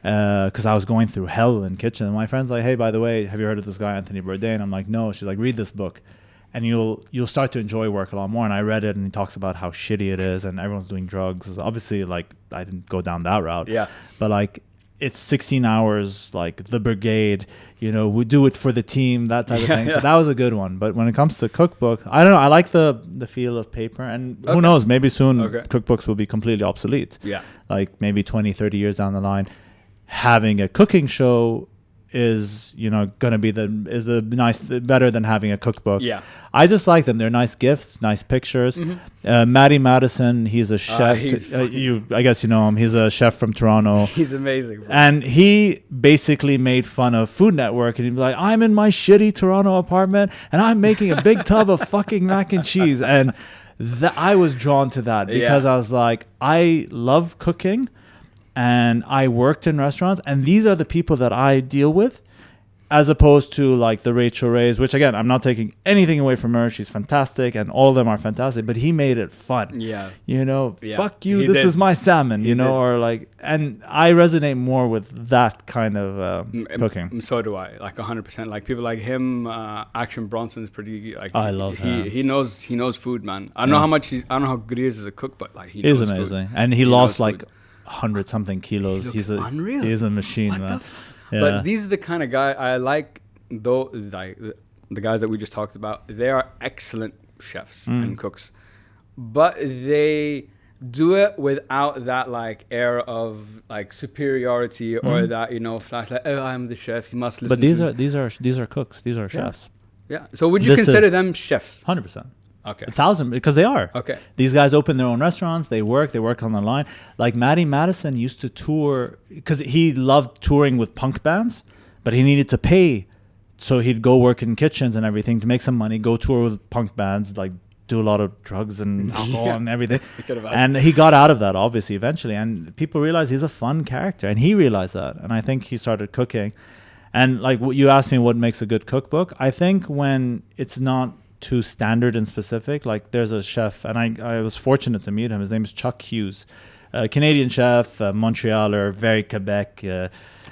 Because I was going through hell in kitchen. And my friend's like, "Hey, by the way, have you heard of this guy Anthony Bourdain?" I'm like, "No." She's like, "Read this book, and you'll start to enjoy work a lot more." And I read it, and he talks about how shitty it is, and everyone's doing drugs. Obviously, like I didn't go down that route. Yeah. But like, it's 16 hours, like the brigade. You know, we do it for the team, that type of thing. So that was a good one. But when it comes to cookbook, I don't know. I like the feel of paper, and who knows? Maybe soon cookbooks will be completely obsolete. Yeah. Like maybe 20, 30 years down the line. Having a cooking show is, you know, gonna be better than having a cookbook. Yeah, I just like them. They're nice gifts, nice pictures. Matty Madison, he's a chef. I guess you know him. He's a chef from Toronto. He's amazing, bro. And he basically made fun of Food Network, and he'd be like, "I'm in my shitty Toronto apartment, and I'm making a big tub of fucking mac and cheese." And I was drawn to that because I was like, I love cooking. And I worked in restaurants, and these are the people that I deal with, as opposed to like the Rachel Rays, which again, I'm not taking anything away from her. She's fantastic, and all of them are fantastic, but he made it fun. Yeah. You know, fuck you, this is my salmon, you know, or like, and I resonate more with that kind of cooking. So do I, like 100%. Like people like him, Action Bronson's pretty, like, I love him. He knows food, man. I don't know how much I don't know how good he is as a cook, but like he knows amazing. Food. And he lost like 100 something kilos. He's unreal. He is a machine, man. But these are the kind of guy I like. Though, like the guys that we just talked about, they are excellent chefs and cooks, but they do it without that like air of like superiority or that, you know, flash like, "Oh, I'm the chef. You must listen." But these are cooks. These are chefs. Yeah. So would you consider them chefs? 100%. Okay. 1,000, because they are. Okay. These guys open their own restaurants. They work on the line. Like Matty Madison used to tour because he loved touring with punk bands, but he needed to pay. So he'd go work in kitchens and everything to make some money, go tour with punk bands, like do a lot of drugs and alcohol and everything. And he got out of that, obviously, eventually. And people realized he's a fun character. And he realized that. And I think he started cooking. And like you asked me what makes a good cookbook. I think when it's not too standard and specific. Like there's a chef, and I was fortunate to meet him. His name is Chuck Hughes. Canadian chef, Montrealer, very Quebec.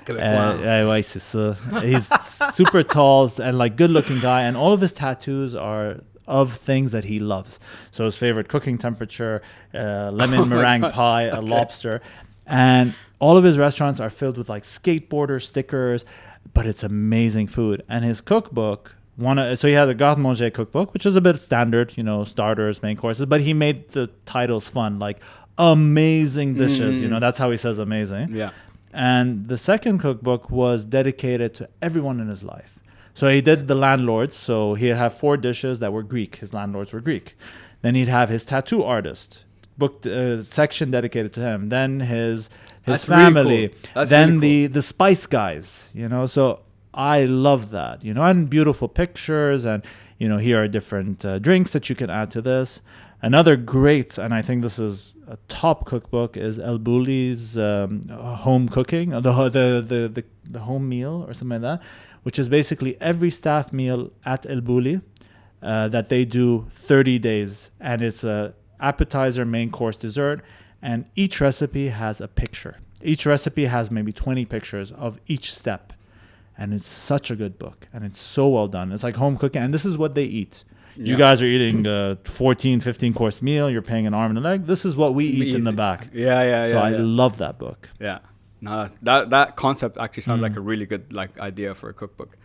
Ouais, c'est ça. He's super tall and like good looking guy, and all of his tattoos are of things that he loves. So his favorite cooking temperature, lemon meringue pie, a lobster, and all of his restaurants are filled with like skateboarder stickers, but it's amazing food. And his cookbook, so he had a garde manger cookbook, which is a bit standard, you know, starters, main courses, but he made the titles fun, like amazing dishes, you know, that's how he says amazing. Yeah. And the second cookbook was dedicated to everyone in his life. So he did the landlords. So he'd have 4 dishes that were Greek. His landlords were Greek. Then he'd have his tattoo artist, booked section dedicated to him. Then his family. Really cool. Then really cool. the spice guys, you know. So I love that, you know, and beautiful pictures. And, you know, here are different drinks that you can add to this. Another great, and I think this is a top cookbook, is El Bulli's home cooking, the home meal or something like that, which is basically every staff meal at El Bulli that they do 30 days. And it's a appetizer, main course, dessert. And each recipe has a picture. Each recipe has maybe 20 pictures of each step. And it's such a good book. And it's so well done. It's like home cooking. And this is what they eat. Yeah. You guys are eating a 14, 15 course meal. You're paying an arm and a leg. This is what we eat in the back. So I love that book. Yeah. No, that concept actually sounds like a really good like idea for a cookbook.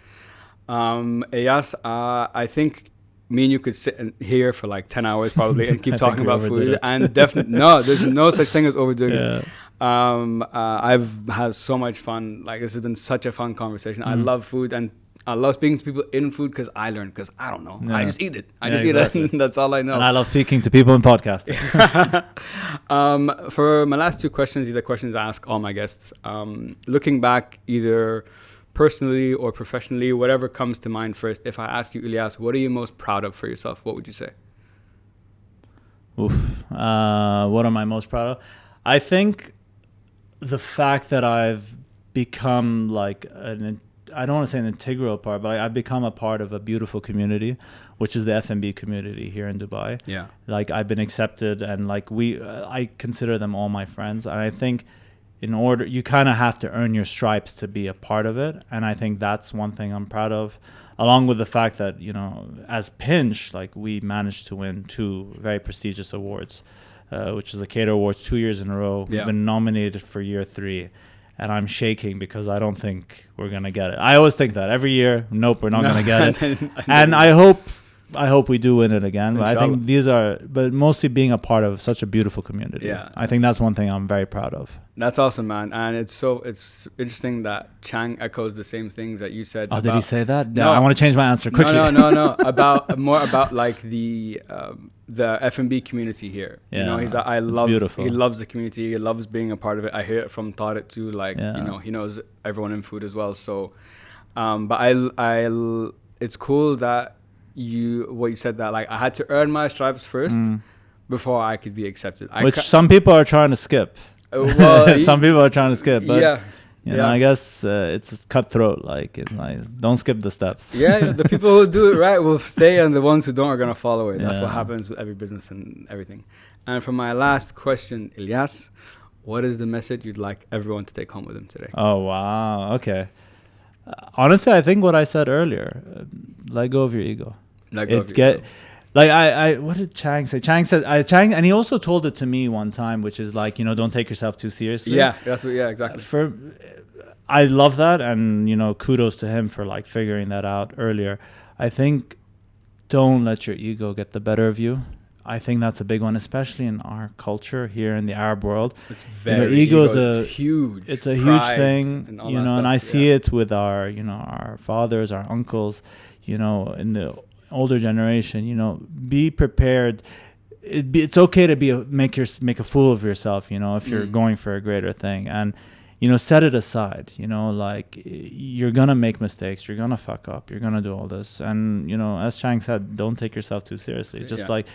Elias, I think me and you could sit here for like 10 hours probably and keep talking about food. And definitely, no, there's no such thing as overdoing it. I've had so much fun. Like, this has been such a fun conversation. I love food, and I love speaking to people in food because I learn, because I don't know. Yeah. I just eat it. I just eat it. That's all I know. And I love speaking to people in podcasting. For my last 2 questions, these are questions I ask all my guests. Looking back, either personally or professionally, whatever comes to mind first. If I ask you, Elias, what are you most proud of for yourself? What would you say? What am I most proud of? I think the fact that I've become like I don't want to say an integral part, but I've become a part of a beautiful community, which is the F&B community here in Dubai. Yeah. Like, I've been accepted, and like I consider them all my friends. And I think you kind of have to earn your stripes to be a part of it. And I think that's one thing I'm proud of, along with the fact that, you know, as Pinch, like, we managed to win 2 very prestigious awards, which is the Caterer Awards 2 years in a row. Yeah. We've been nominated for year 3. And I'm shaking because I don't think we're going to get it. I always think that every year. Nope, we're not going to get it. And I hope we do win it again. But I think but mostly being a part of such a beautiful community. Yeah. I think that's one thing I'm very proud of. That's awesome, man. And it's interesting that Chang echoes the same things that you said. Oh, did he say that? No. I want to change my answer quickly. No. About like the F&B community here. Yeah, you know, he loves the community. He loves being a part of it. I hear it from Tariq too. Like, you know, he knows everyone in food as well. So, but it's cool that what you said, that like I had to earn my stripes first before I could be accepted. Which some people are trying to skip. Well, some people are trying to skip, but yeah. You know, I guess it's cutthroat. Like, don't skip the steps. Yeah, the people who do it right will stay, and the ones who don't are gonna follow it. That's what happens with every business and everything. And for my last question, Elias, what is the message you'd like everyone to take home with them today? Oh wow, okay. Honestly, I think what I said earlier: let go of your ego. Let go of your ego. Like what did Chang say? Chang said, and he also told it to me one time, which is like, you know, don't take yourself too seriously. Yeah, exactly. I love that, and you know, kudos to him for like figuring that out earlier. I think don't let your ego get the better of you. I think that's a big one, especially in our culture here in the Arab world. It's very ego is huge. It's a huge thing, you know, and I see it with our fathers, our uncles, you know, in the older generation. You know, be prepared. It's okay to make a fool of yourself, you know, if you're going for a greater thing, and you know, set it aside. You know, like, you're gonna make mistakes, you're gonna fuck up, you're gonna do all this, and you know, as Chang said, don't take yourself too seriously. Just like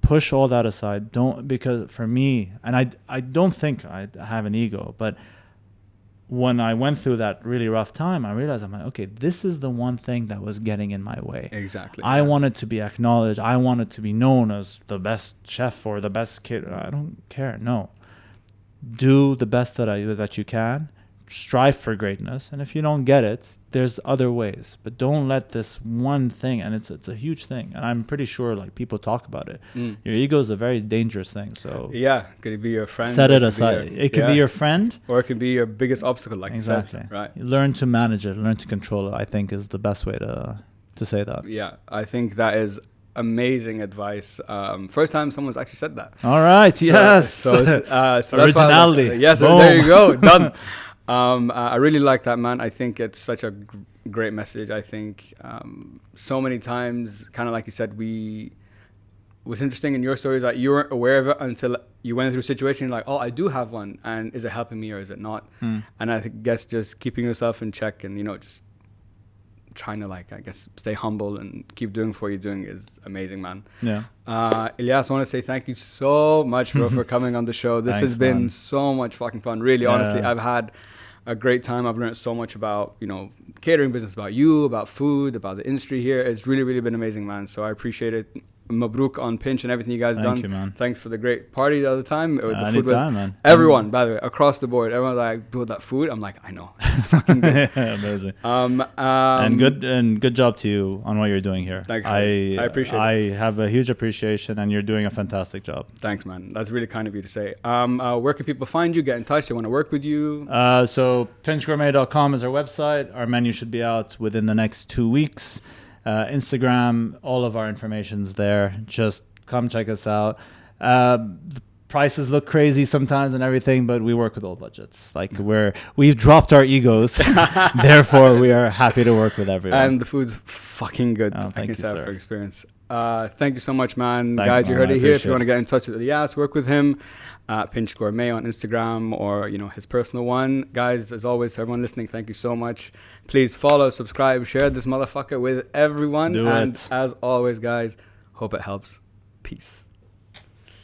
push all that aside. Because for me, and I don't think I have an ego, but when I went through that really rough time, I realized, I'm like, okay, this is the one thing that was getting in my way. Exactly. I wanted to be acknowledged. I wanted to be known as the best chef or the best kid. I don't care. No. do the best that you can, strive for greatness, and if you don't get it, there's other ways. But don't let this one thing, and it's a huge thing, and I'm pretty sure like people talk about it. Your ego is a very dangerous thing. So yeah, could it be your friend? Set it aside. It could be your friend, or it could be your biggest obstacle. Like exactly. You said, right. Learn to manage it. Learn to control it. I think is the best way to say that. Yeah, I think that is amazing advice. First time someone's actually said that. All right. Yes. So Originality. Yes. Boom. There you go. Done. I really like that, man. I think it's such a great message. I think so many times, kind of like you said, what's interesting in your story is that you weren't aware of it until you went through a situation like, oh, I do have one, and is it helping me or is it not? And I guess just keeping yourself in check and, just trying to stay humble and keep doing what you're doing is amazing, man. Yeah. Elias, I want to say thank you so much, bro, for coming on the show. This has been so much fucking fun. Really, honestly, I've had a great time. I've learned so much about, catering business, about you, about food, about the industry here. It's really, really been amazing, man. So I appreciate it. Mabruk on Pinch and everything you guys done. Thank you, man. Thanks for the great party the other time. The food was man. Everyone, by the way, across the board. Everyone's like, bro, that food. I'm like, I know. It's fucking good. Amazing. And good job to you on what you're doing here. Thank you. I appreciate it. I have a huge appreciation, and you're doing a fantastic job. Thanks, man. That's really kind of you to say. Where can people find you? Get in touch. They want to work with you. So pinchgourmet.com is our website. Our menu should be out within the next 2 weeks. Instagram, all of our information's there. Just come check us out. The prices look crazy sometimes and everything, but we work with all budgets. Like we've dropped our egos, therefore we are happy to work with everyone. And the food's fucking good. Oh, I can say that for sir. Experience. Thank you so much, man. Thanks, guys, you man. heard it here. If you want to get in touch with Elias, work with him. Pinch Gourmet on Instagram or his personal one. Guys, as always, to everyone listening, thank you so much. Please follow, subscribe, share this motherfucker with everyone. Do and it. as always, guys, hope it helps. Peace.